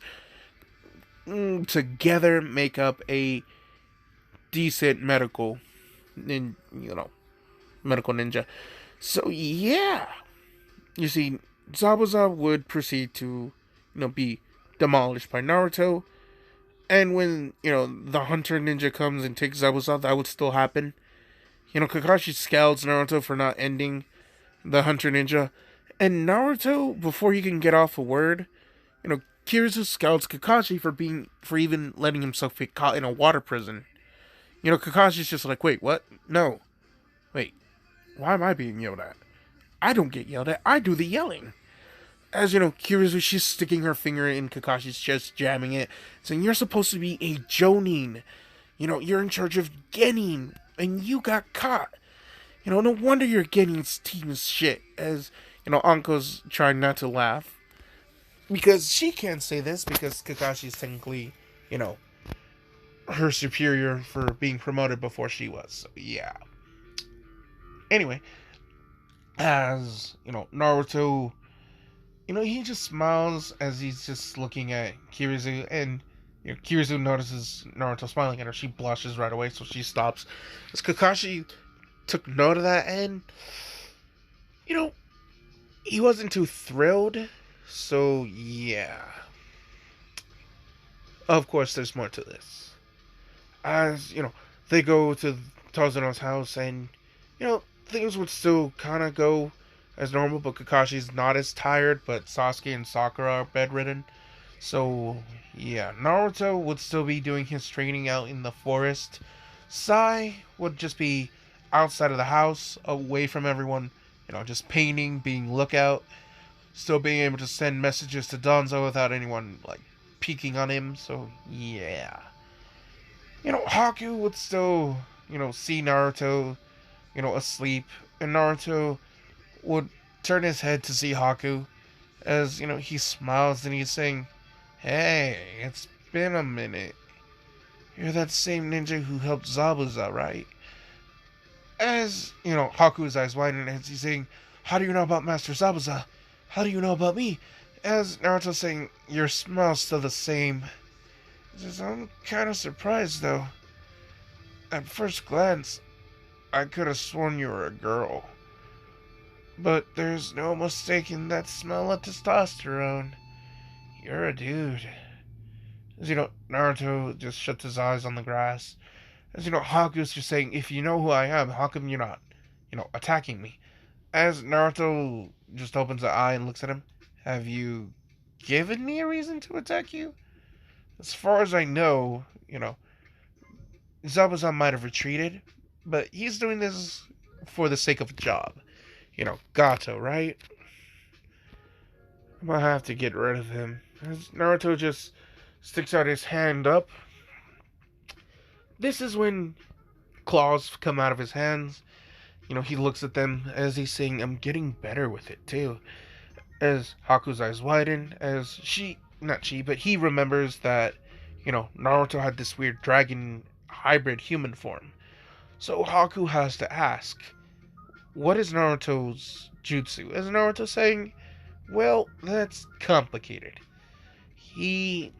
together make up a decent medical ninja. So, yeah. You see, Zabuza would proceed to, be demolished by Naruto. And when, the Hunter Ninja comes and takes Zabuza, that would still happen. Kakashi scouts Naruto for not ending the Hunter Ninja. And Naruto, before he can get off a word, Kirizu scouts Kakashi for even letting himself get caught in a water prison. Kakashi's just like, wait, what? No. Wait, why am I being yelled at? I don't get yelled at, I do the yelling. As, Kirizu, she's sticking her finger in Kakashi's chest, jamming it, saying, you're supposed to be a Jonin. You're in charge of Genin, and you got caught. No wonder your Genin's team is shit. As, Anko's trying not to laugh. Because she can't say this, because Kakashi's technically, her superior for being promoted before she was. So, yeah. Anyway, as, Naruto, he just smiles as he's just looking at Kirizu, and Kirizu notices Naruto smiling at her. She blushes right away, so she stops. As Kakashi took note of that, and, he wasn't too thrilled, so yeah. Of course, there's more to this. As, they go to Tazuno's house, and, things would still kind of go as normal, but Kakashi's not as tired, but Sasuke and Sakura are bedridden. So, yeah, Naruto would still be doing his training out in the forest. Sai would just be outside of the house, away from everyone, just painting, being lookout, still being able to send messages to Danzo without anyone, peeking on him, so, yeah. Haku would still, see Naruto, asleep, and Naruto would turn his head to see Haku, as, he smiles and he's saying, hey, it's been a minute. You're that same ninja who helped Zabuza, right? As, Haku's eyes widen as he's saying, "How do you know about Master Zabuza? How do you know about me?" As Naruto's saying, "Your smile's still the same." He says, "I'm kind of surprised, though. At first glance, I could have sworn you were a girl. But there's no mistaking that smell of testosterone. You're a dude." As Naruto just shuts his eyes on the grass. As Haku's just saying, "If you know who I am, how come you're not, attacking me?" As Naruto just opens an eye and looks at him, "Have you given me a reason to attack you? As far as I know, Zabuza might have retreated, but he's doing this for the sake of a job. Gato, right? I'm gonna have to get rid of him." As Naruto just sticks out his hand up, this is when claws come out of his hands. He looks at them as he's saying, "I'm getting better with it, too." As Haku's eyes widen, as not she, but he remembers that, Naruto had this weird dragon hybrid human form. So Haku has to ask, what is Naruto's jutsu? As Naruto saying, "Well, that's complicated. He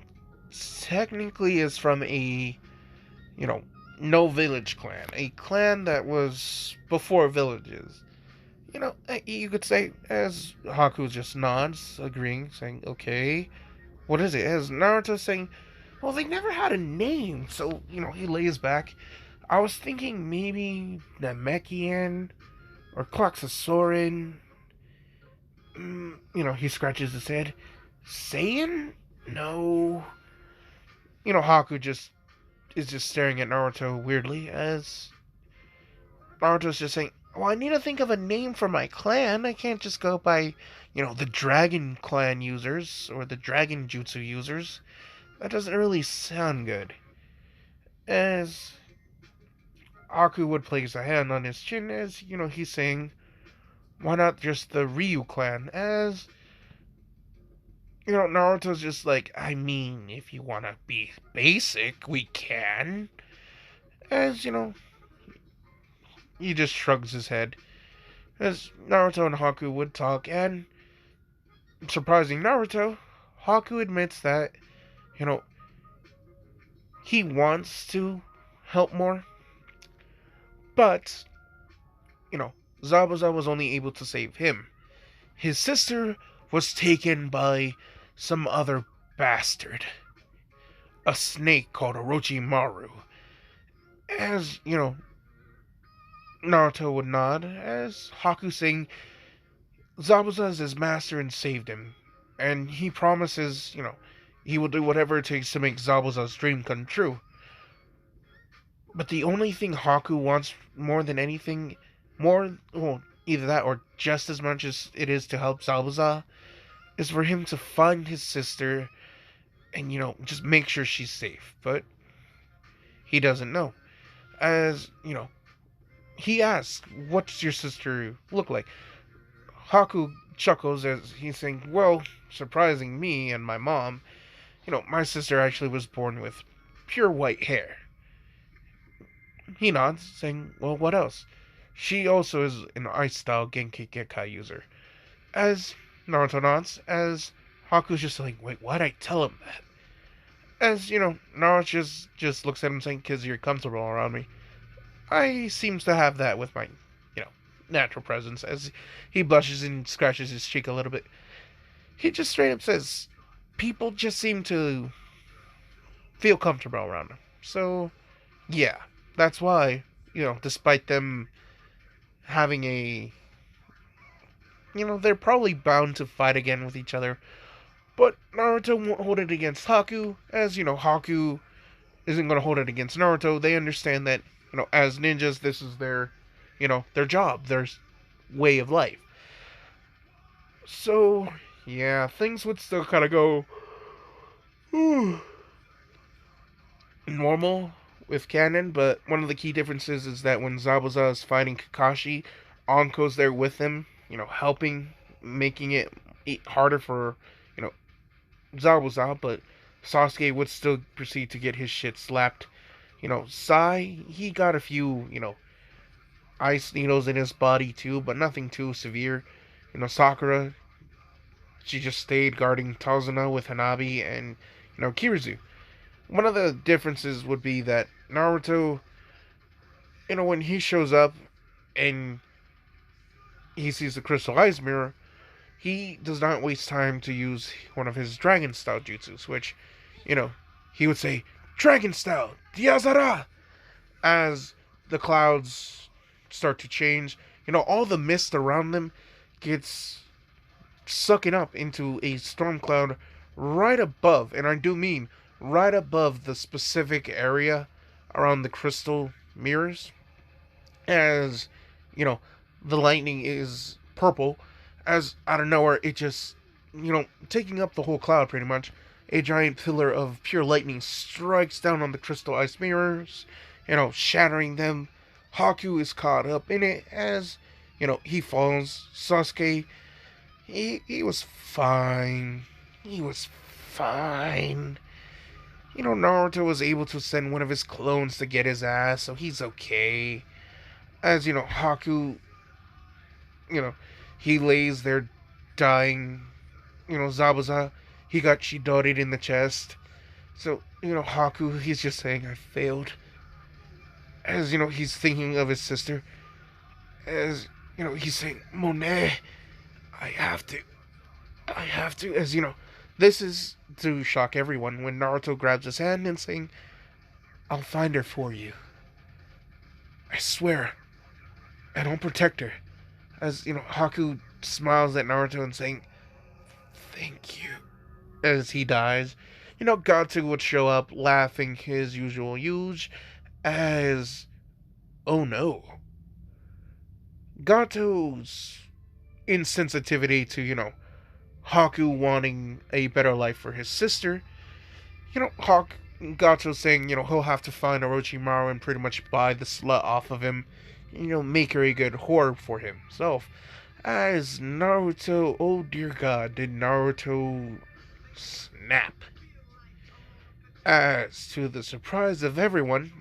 technically is from a, you know, no village clan. A clan that was before villages. You could say," as Haku just nods, agreeing, saying, "Okay, what is it?" As Naruto saying, "Well, they never had a name," so, he lays back. "I was thinking maybe Namekian or Klaxosaurine." He scratches his head. "Saiyan? No." Haku just is just staring at Naruto weirdly as Naruto's just saying, "Well, I need to think of a name for my clan. I can't just go by, the Dragon Clan users or the Dragon Jutsu users. That doesn't really sound good." As Haku would place a hand on his chin as, he's saying, "Why not just the Ryu clan?" As, Naruto's just like, "I mean, if you want to be basic, we can." As, he just shrugs his head. As Naruto and Haku would talk, and surprising Naruto, Haku admits that, you know, he wants to help more, but, Zabuza was only able to save him. His sister was taken by some other bastard, a snake called Orochimaru. As, Naruto would nod, as Haku saying, "Zabuza is his master and saved him, and he promises, he will do whatever it takes to make Zabuza's dream come true." But the only thing Haku wants more than anything, either that or just as much as it is to help Zabuza, is for him to find his sister and, just make sure she's safe. But he doesn't know. As, he asks, "What's your sister look like?" Haku chuckles as he's saying, "Well, surprising me and my mom, my sister actually was born with pure white hair." He nods, saying, "Well, what else?" "She also is an ice-style Genki Gekkai user." As Naruto nods, as Haku's just like, "Wait, why'd I tell him that?" As, Naruto just looks at him saying, "Because you're comfortable around me. I seems to have that with my, natural presence." As he blushes and scratches his cheek a little bit, he just straight up says, "People just seem to feel comfortable around him." So, yeah, that's why, despite them having they're probably bound to fight again with each other. But Naruto won't hold it against Haku, as, Haku isn't going to hold it against Naruto. They understand that, as ninjas, this is their, their job, their way of life. So, yeah, things would still kind of go normal with canon, but one of the key differences is that when Zabuza is fighting Kakashi, Anko's there with him, helping, making it harder for, Zabuza, but Sasuke would still proceed to get his shit slapped. Sai, he got a few, ice needles in his body too, but nothing too severe. Sakura, she just stayed guarding Tazuna with Hanabi and, Kirizu. One of the differences would be that Naruto, when he shows up and he sees the crystal ice mirror, he does not waste time to use one of his dragon style jutsus, which, you know, he would say, Dragon style, Diazara! As the clouds start to change, all the mist around them gets sucking up into a storm cloud right above, and I do mean right above the specific area around the crystal mirrors, as you know the lightning is purple, as out of nowhere it just taking up the whole cloud pretty much. A giant pillar of pure lightning strikes down on the crystal ice mirrors, shattering them. Haku is caught up in it as he falls. Sasuke, he was fine. He was fine. Naruto was able to send one of his clones to get his ass, so he's okay. As Haku, you know, he lays there dying. Zabuza, he got Chidori in the chest. So, Haku, he's just saying, I failed. As, he's thinking of his sister. As, he's saying, Monet, I have to. I have to. As, this is to shock everyone when Naruto grabs his hand and saying, I'll find her for you. I swear. And I'll protect her. As, Haku smiles at Naruto and saying, thank you. As he dies, Gato would show up laughing his usual huge as, oh no. Gato's insensitivity to, Haku wanting a better life for his sister. Gato saying, he'll have to find Orochimaru and pretty much buy the slut off of him, make her a good whore for himself. As Naruto, oh dear God, did Naruto snap. As to the surprise of everyone,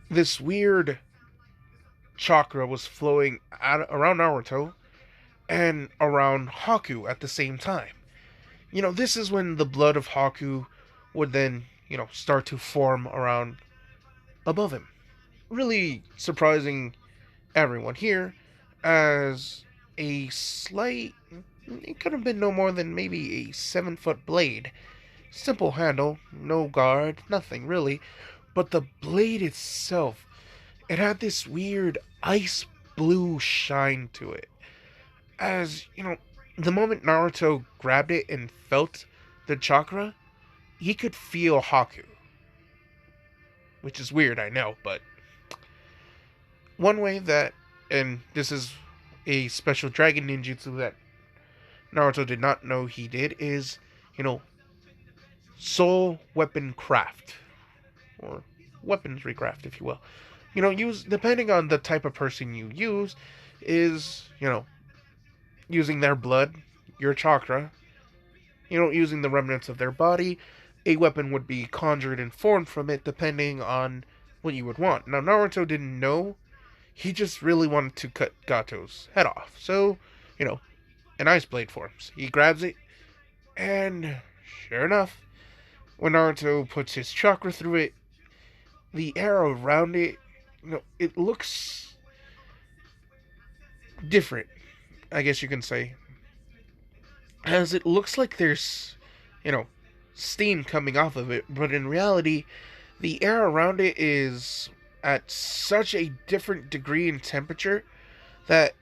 this weird chakra was flowing around Naruto and around Haku at the same time. This is when the blood of Haku would then, start to form around above him. Really surprising everyone here, as a slight, it could have been no more than maybe a 7-foot blade. Simple handle, no guard, nothing really, but the blade itself, it had this weird ice blue shine to it. As, the moment Naruto grabbed it and felt the chakra, he could feel Haku. Which is weird, I know, but one way that, and this is a special dragon ninjutsu that Naruto did not know he did, is, soul weapon craft. Or weaponry craft, if you will. Use, depending on the type of person you use, is, using their blood, your chakra, using the remnants of their body, a weapon would be conjured and formed from it depending on what you would want. Now, Naruto didn't know. He just really wanted to cut Gato's head off. So, an ice blade forms. He grabs it, and sure enough, when Naruto puts his chakra through it, the air around it, it looks different, I guess you can say. As it looks like there's, steam coming off of it, but in reality, the air around it is at such a different degree in temperature that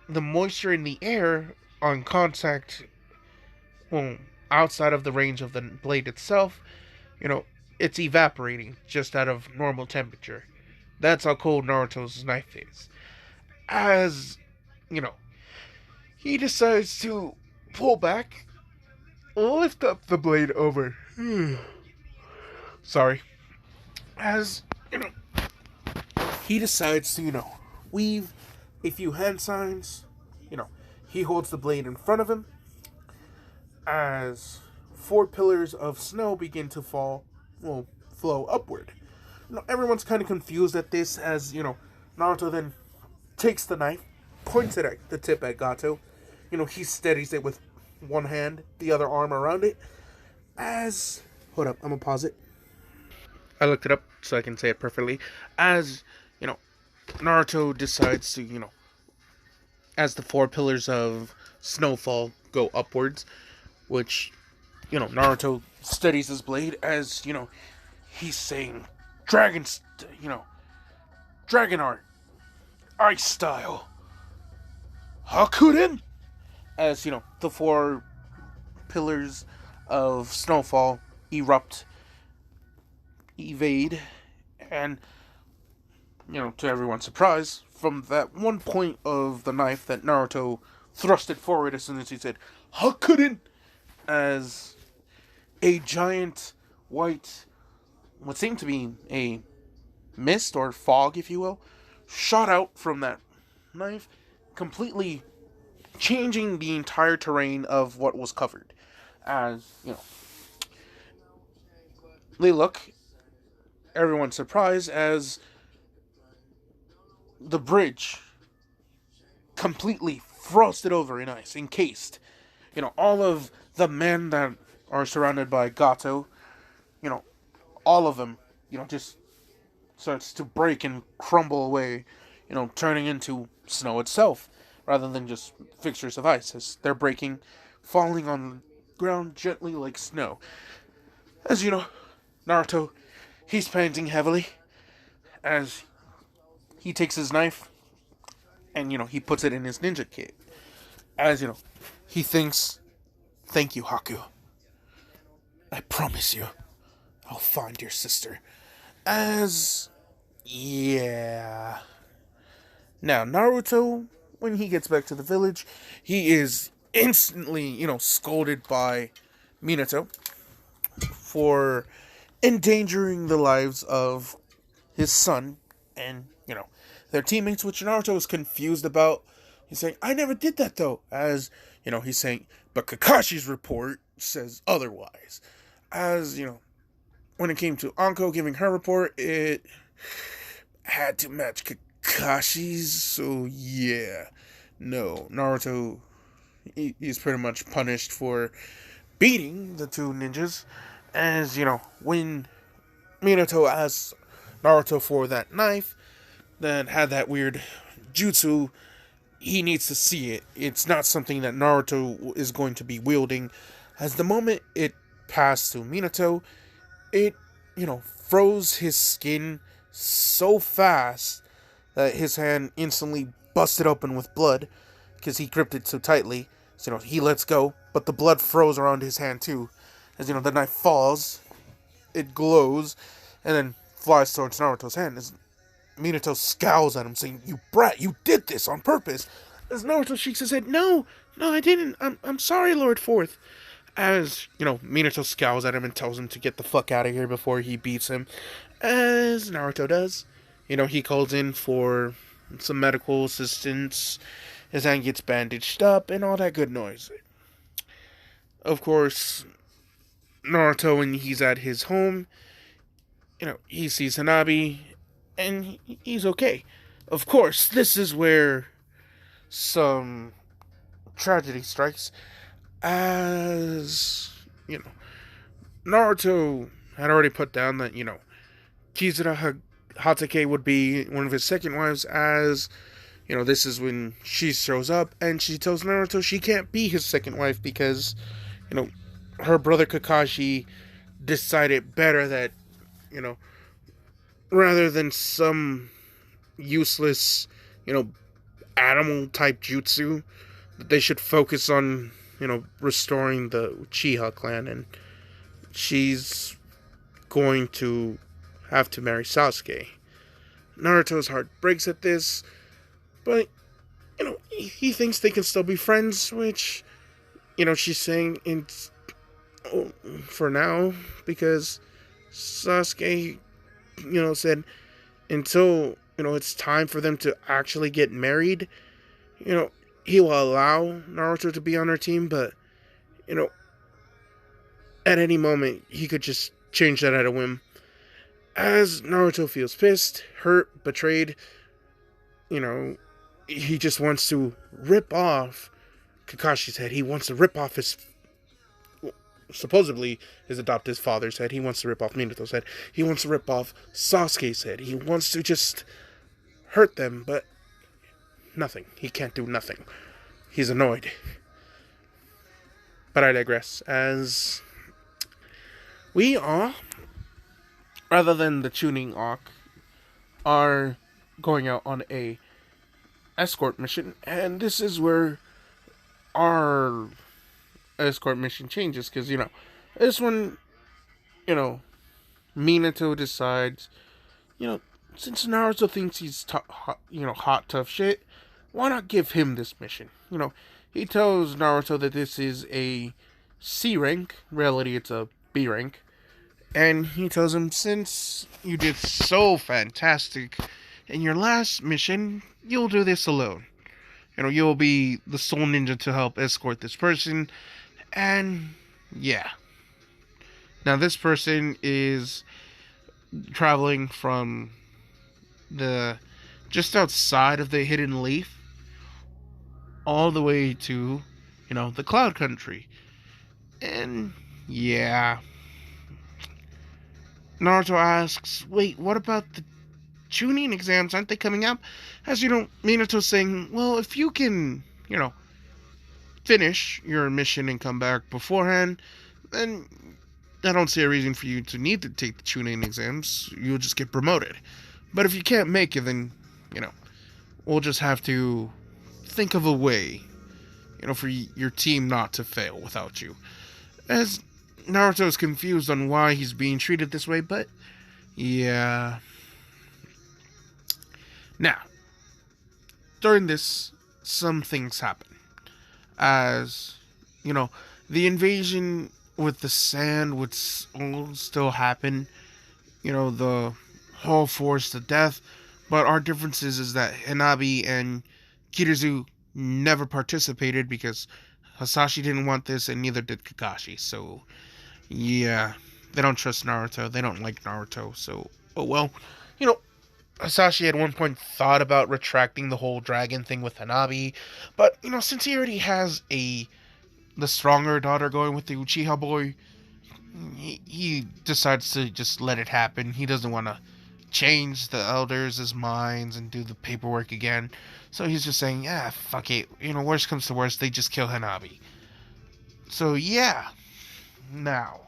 the moisture in the air on contact, well, outside of the range of the blade itself, it's evaporating just out of normal temperature. That's how cold Naruto's knife is. As, he decides to pull back, lift up the blade over. Sorry. As, he decides to, weave a few hand signs. He holds the blade in front of him as 4 pillars of snow begin to flow upward. Everyone's kind of confused at this as, Naruto then takes the knife, points it at the tip at Gato. He steadies it with one hand, the other arm around it. As. Hold up, I'm gonna pause it. I looked it up so I can say it perfectly. As, you know, Naruto decides to, as the four pillars of snowfall go upwards, which, Naruto steadies his blade as, he's saying, Dragon Art, Ice Style, Hakurin! As, the four pillars of snowfall erupt, evade, and, to everyone's surprise, from that one point of the knife that Naruto thrusted forward as soon as he said, Hakurin! As a giant white, what seemed to be a mist or fog, if you will, shot out from that knife, completely changing the entire terrain of what was covered. As, they look, everyone's surprised as the bridge completely frosted over in ice, encased. All of the men that are surrounded by Gato, you know, all of them, just starts to break and crumble away, turning into snow itself, rather than just fixtures of ice, as they're breaking, falling on the ground gently like snow. As Naruto, he's panting heavily, as he takes his knife, and, he puts it in his ninja kit. As, he thinks, thank you, Haku. I promise you, I'll find your sister. As, yeah. Now, Naruto, when he gets back to the village, he is instantly, scolded by Minato for endangering the lives of his son and, their teammates, which Naruto is confused about. He's saying, I never did that though. As, he's saying, but Kakashi's report says otherwise. As, when it came to Anko giving her report, it had to match Kakashi's. So, yeah. No, Naruto, he's pretty much punished for beating the two ninjas. As, when Minato asks Naruto for that knife that had that weird jutsu, he needs to see it. It's not something that Naruto is going to be wielding. As the moment it passed to Minato, it, froze his skin so fast that his hand instantly busted open with blood because he gripped it so tightly. So, he lets go, but the blood froze around his hand too. As, the knife falls, it glows, and then flies towards Naruto's hand. As Minato scowls at him, saying, "You brat, you did this on purpose." As Naruto shakes his head, "No, I didn't. I'm sorry, Lord Fourth." As, Minato scowls at him and tells him to get the fuck out of here before he beats him. As Naruto does. He calls in for some medical assistance. His hand gets bandaged up and all that good noise. Of course, Naruto, when he's at his home, he sees Hanabi, and he's okay. Of course, this is where some tragedy strikes, as, Naruto had already put down that, Kizuna Hatake would be one of his second wives, as, this is when she shows up, and she tells Naruto she can't be his second wife because, her brother Kakashi decided better that, rather than some useless, animal type jutsu, that they should focus on, restoring the Uchiha clan, and she's going to have to marry Sasuke. Naruto's heart breaks at this, but, he thinks they can still be friends, which, she's saying for now, because Sasuke, said until, it's time for them to actually get married, he will allow Naruto to be on her team, but, at any moment, he could just change that at a whim. As Naruto feels pissed, hurt, betrayed, you know, he just wants to rip off Kakashi's head. He wants to rip off his supposedly his adoptive father's head. He wants to rip off Minato's head. He wants to rip off Sasuke's head. He wants to just hurt them, but nothing. He can't do nothing. He's annoyed. But I digress. As we all, rather than the tuning arc, are going out on a escort mission, and this is where our escort mission changes, because this one, you know Minato decides, since Naruto thinks he's hot tough shit, why not give him this mission? He tells Naruto that this is a C rank, reality it's a B rank, and he tells him, since you did so fantastic in your last mission, you'll do this alone. You'll be the sole ninja to help escort this person. And yeah. Now this person is traveling from the just outside of the hidden leaf all the way to, the cloud country. And yeah. Naruto asks, wait, what about the Chunin exams? Aren't they coming up? As Minato's saying, well, if you can, finish your mission and come back beforehand, then I don't see a reason for you to need to take the Chunin exams. You'll just get promoted. But if you can't make it, then, we'll just have to think of a way, for your team not to fail without you. As Naruto is confused on why he's being treated this way, but yeah. Now, during this, some things happen. As, the invasion with the sand would still happen. The whole force to death. But our difference is that Hanabi and Kirizu never participated because Hasashi didn't want this and neither did Kakashi. So, yeah. They don't trust Naruto. They don't like Naruto. So, oh well. Hasashi at one point thought about retracting the whole dragon thing with Hanabi, but since he already has the stronger daughter going with the Uchiha boy, he decides to just let it happen. He doesn't want to change the elders' minds and do the paperwork again, so he's just saying, yeah, fuck it. Worst comes to worst, they just kill Hanabi. So yeah, now.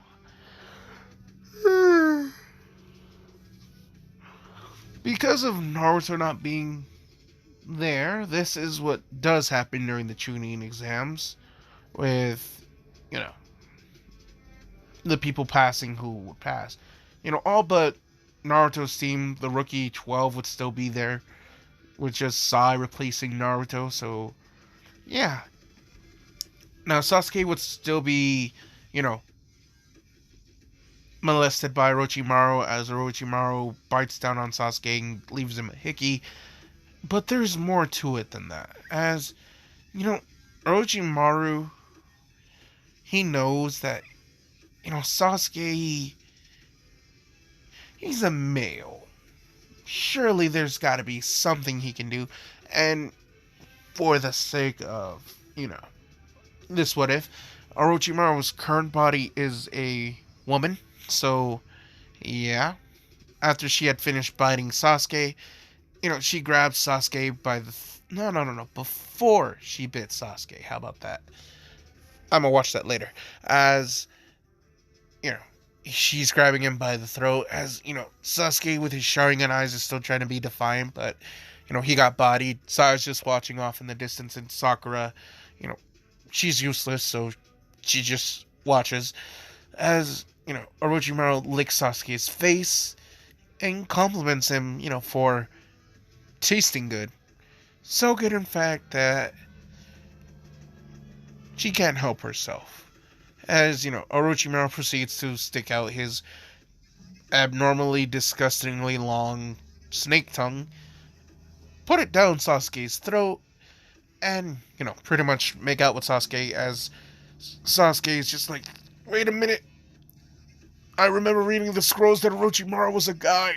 Because of Naruto not being there, this is what does happen during the Chunin exams, with, the people passing who would pass. All but Naruto's team, the rookie 12 would still be there, with just Sai replacing Naruto, so, yeah. Now, Sasuke would still be, molested by Orochimaru as Orochimaru bites down on Sasuke and leaves him a hickey. But there's more to it than that. As, Orochimaru, he knows that, Sasuke, he's a male. Surely there's gotta be something he can do. And for the sake of, this what if, Orochimaru's current body is a woman. So, yeah. After she had finished biting Sasuke, she grabbed Sasuke by the... No. Before she bit Sasuke. How about that? I'm gonna watch that later. As, she's grabbing him by the throat. As, Sasuke with his Sharingan eyes is still trying to be defiant. But, he got bodied. Sai's just watching off in the distance. And Sakura, she's useless. So she just watches. As... Orochimaru licks Sasuke's face and compliments him, for tasting good. So good, in fact, that she can't help herself. As, Orochimaru proceeds to stick out his abnormally, disgustingly long snake tongue, put it down Sasuke's throat, and, pretty much make out with Sasuke, as Sasuke is just like, wait a minute. I remember reading the scrolls that Orochimaru was a guy.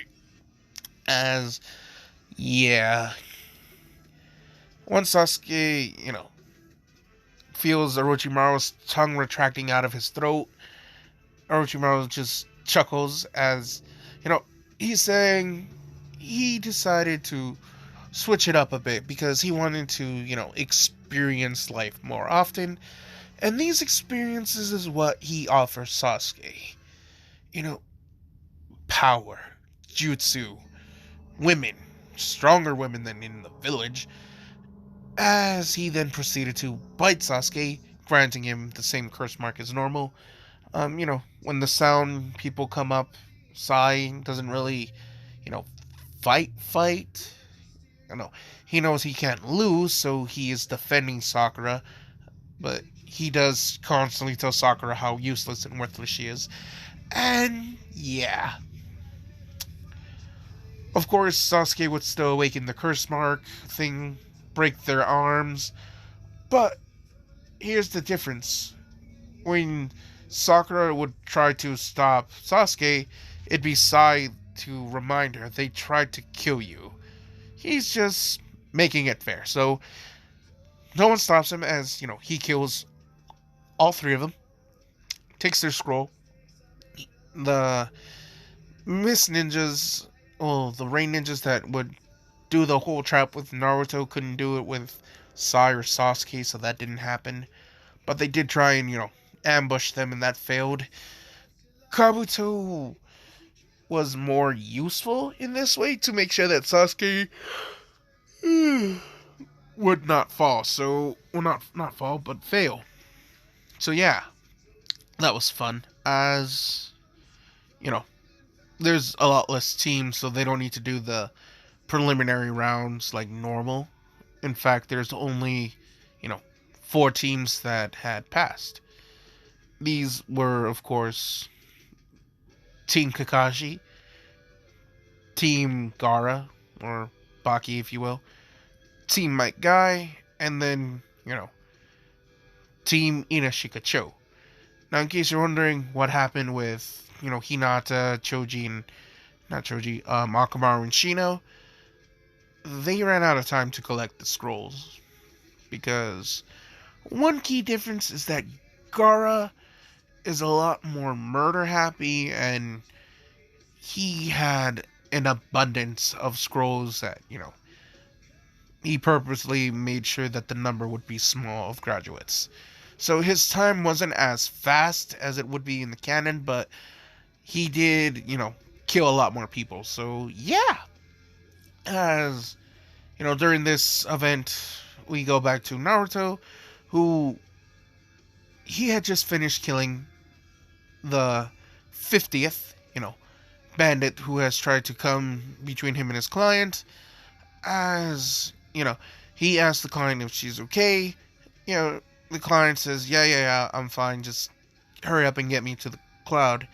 As, yeah. Once Sasuke, feels Orochimaru's tongue retracting out of his throat, Orochimaru just chuckles as, you know, he's saying he decided to switch it up a bit because he wanted to, experience life more often. And these experiences is what he offers Sasuke. You know, power, jutsu, women, stronger women than in the village, as he then proceeded to bite Sasuke, granting him the same curse mark as normal. When the sound people come up, Sai doesn't really, you know, fight. No, he knows he can't lose, so he is defending Sakura, but he does constantly tell Sakura how useless and worthless she is. And yeah. Of course, Sasuke would still awaken the curse mark thing, break their arms, but here's the difference. When Sakura would try to stop Sasuke, it'd be Sai to remind her they tried to kill you. He's just making it fair. So no one stops him as, he kills all three of them, takes their scroll. The Miss Ninjas, well, the Rain Ninjas that would do the whole trap with Naruto couldn't do it with Sai or Sasuke, so that didn't happen. But they did try and, ambush them, and that failed. Kabuto was more useful in this way to make sure that Sasuke would not fall. So, well, not fall, but fail. So yeah, that was fun. As you know, there's a lot less teams, so they don't need to do the preliminary rounds like normal. In fact, there's only, you know, 4 teams that had passed. These were, of course, Team Kakashi, Team Gara, or Baki, if you will, Team Mike Guy, and then, Team Inashikacho. Now, in case you're wondering what happened with, Hinata, Choji, and not Choji, Akamaru and Shino, they ran out of time to collect the scrolls. Because one key difference is that Gara is a lot more murder happy, and he had an abundance of scrolls that, he purposely made sure that the number would be small of graduates. So his time wasn't as fast as it would be in the canon, but he did, kill a lot more people. So yeah, as during this event, we go back to Naruto, who he had just finished killing the 50th, bandit who has tried to come between him and his client. As, he asked the client if she's okay. The client says, yeah, I'm fine. Just hurry up and get me to the cloud.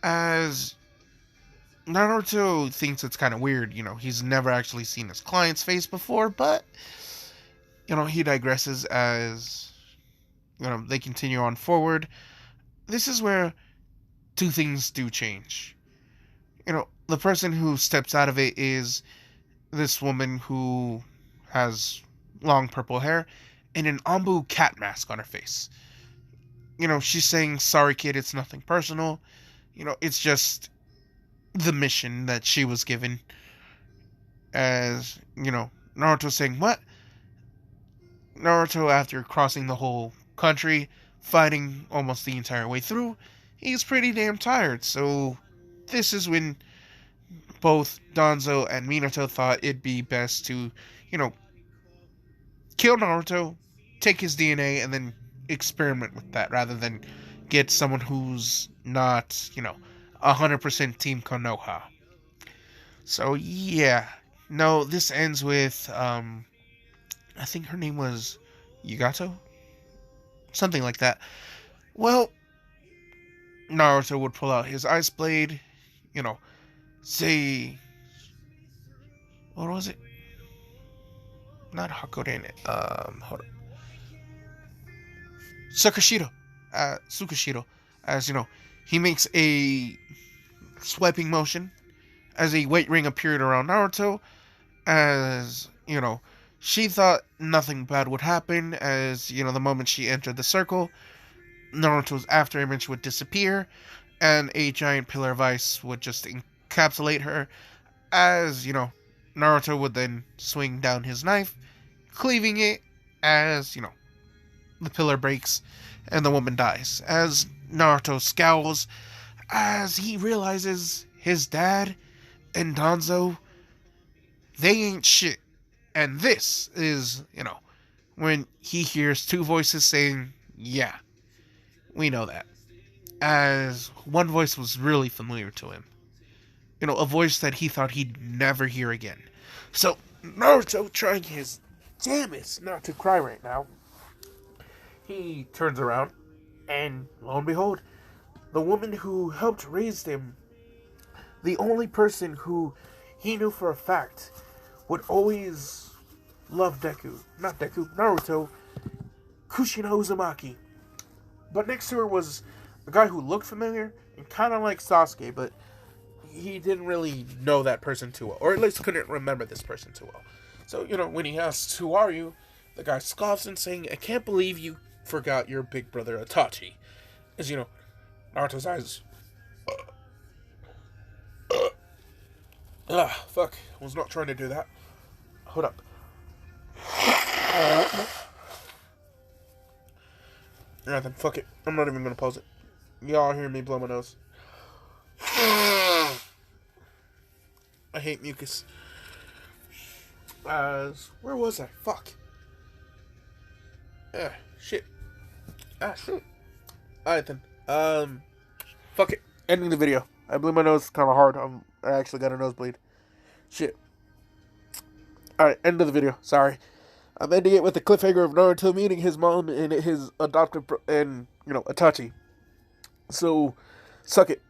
As Naruto thinks it's kind of weird, he's never actually seen his client's face before, but, he digresses as, they continue on forward. This is where 2 things do change. The person who steps out of it is this woman who has long purple hair and an Ambu cat mask on her face. She's saying, sorry kid, it's nothing personal. It's just the mission that she was given. As, Naruto saying, what? Naruto, after crossing the whole country, fighting almost the entire way through, he's pretty damn tired. So this is when both Danzo and Minato thought it'd be best to, kill Naruto, take his DNA, and then experiment with that rather than get someone who's not, 100% Team Konoha. So yeah, no, this ends with I think her name was Yugato, something like that. Well, Naruto would pull out his ice blade, say, what was it? Not Hakoden. Hold on. Tsukishiro. As he makes a swiping motion as a white ring appeared around Naruto, as, she thought nothing bad would happen, as, the moment she entered the circle, Naruto's after image would disappear, and a giant pillar of ice would just encapsulate her, as, Naruto would then swing down his knife, cleaving it, as, the pillar breaks, and the woman dies, as Naruto scowls, as he realizes his dad and Danzo, they ain't shit. And this is, when he hears two voices saying, yeah, we know that. As one voice was really familiar to him. A voice that he thought he'd never hear again. So, Naruto, trying his damnest not to cry right now, he turns around, and lo and behold, the woman who helped raise him, the only person who he knew for a fact would always love Naruto, Kushina Uzumaki. But next to her was a guy who looked familiar and kind of like Sasuke, but he didn't really know that person too well, or at least couldn't remember this person too well. So, when he asks, "Who are you?" the guy scoffs and saying, "I can't believe you forgot your big brother Itachi." As, Naruto's eyes. Fuck. I was not trying to do that. Hold up. Alright then, fuck it. I'm not even gonna pause it. Y'all hear me blow my nose. I hate mucus. Where was I? Fuck. Shit. Shit. Alright then. Fuck it. Ending the video. I blew my nose kind of hard. I actually got a nosebleed. Shit. Alright, end of the video. Sorry. I'm ending it with the cliffhanger of Naruto meeting his mom and his adoptive and Itachi. So, suck it.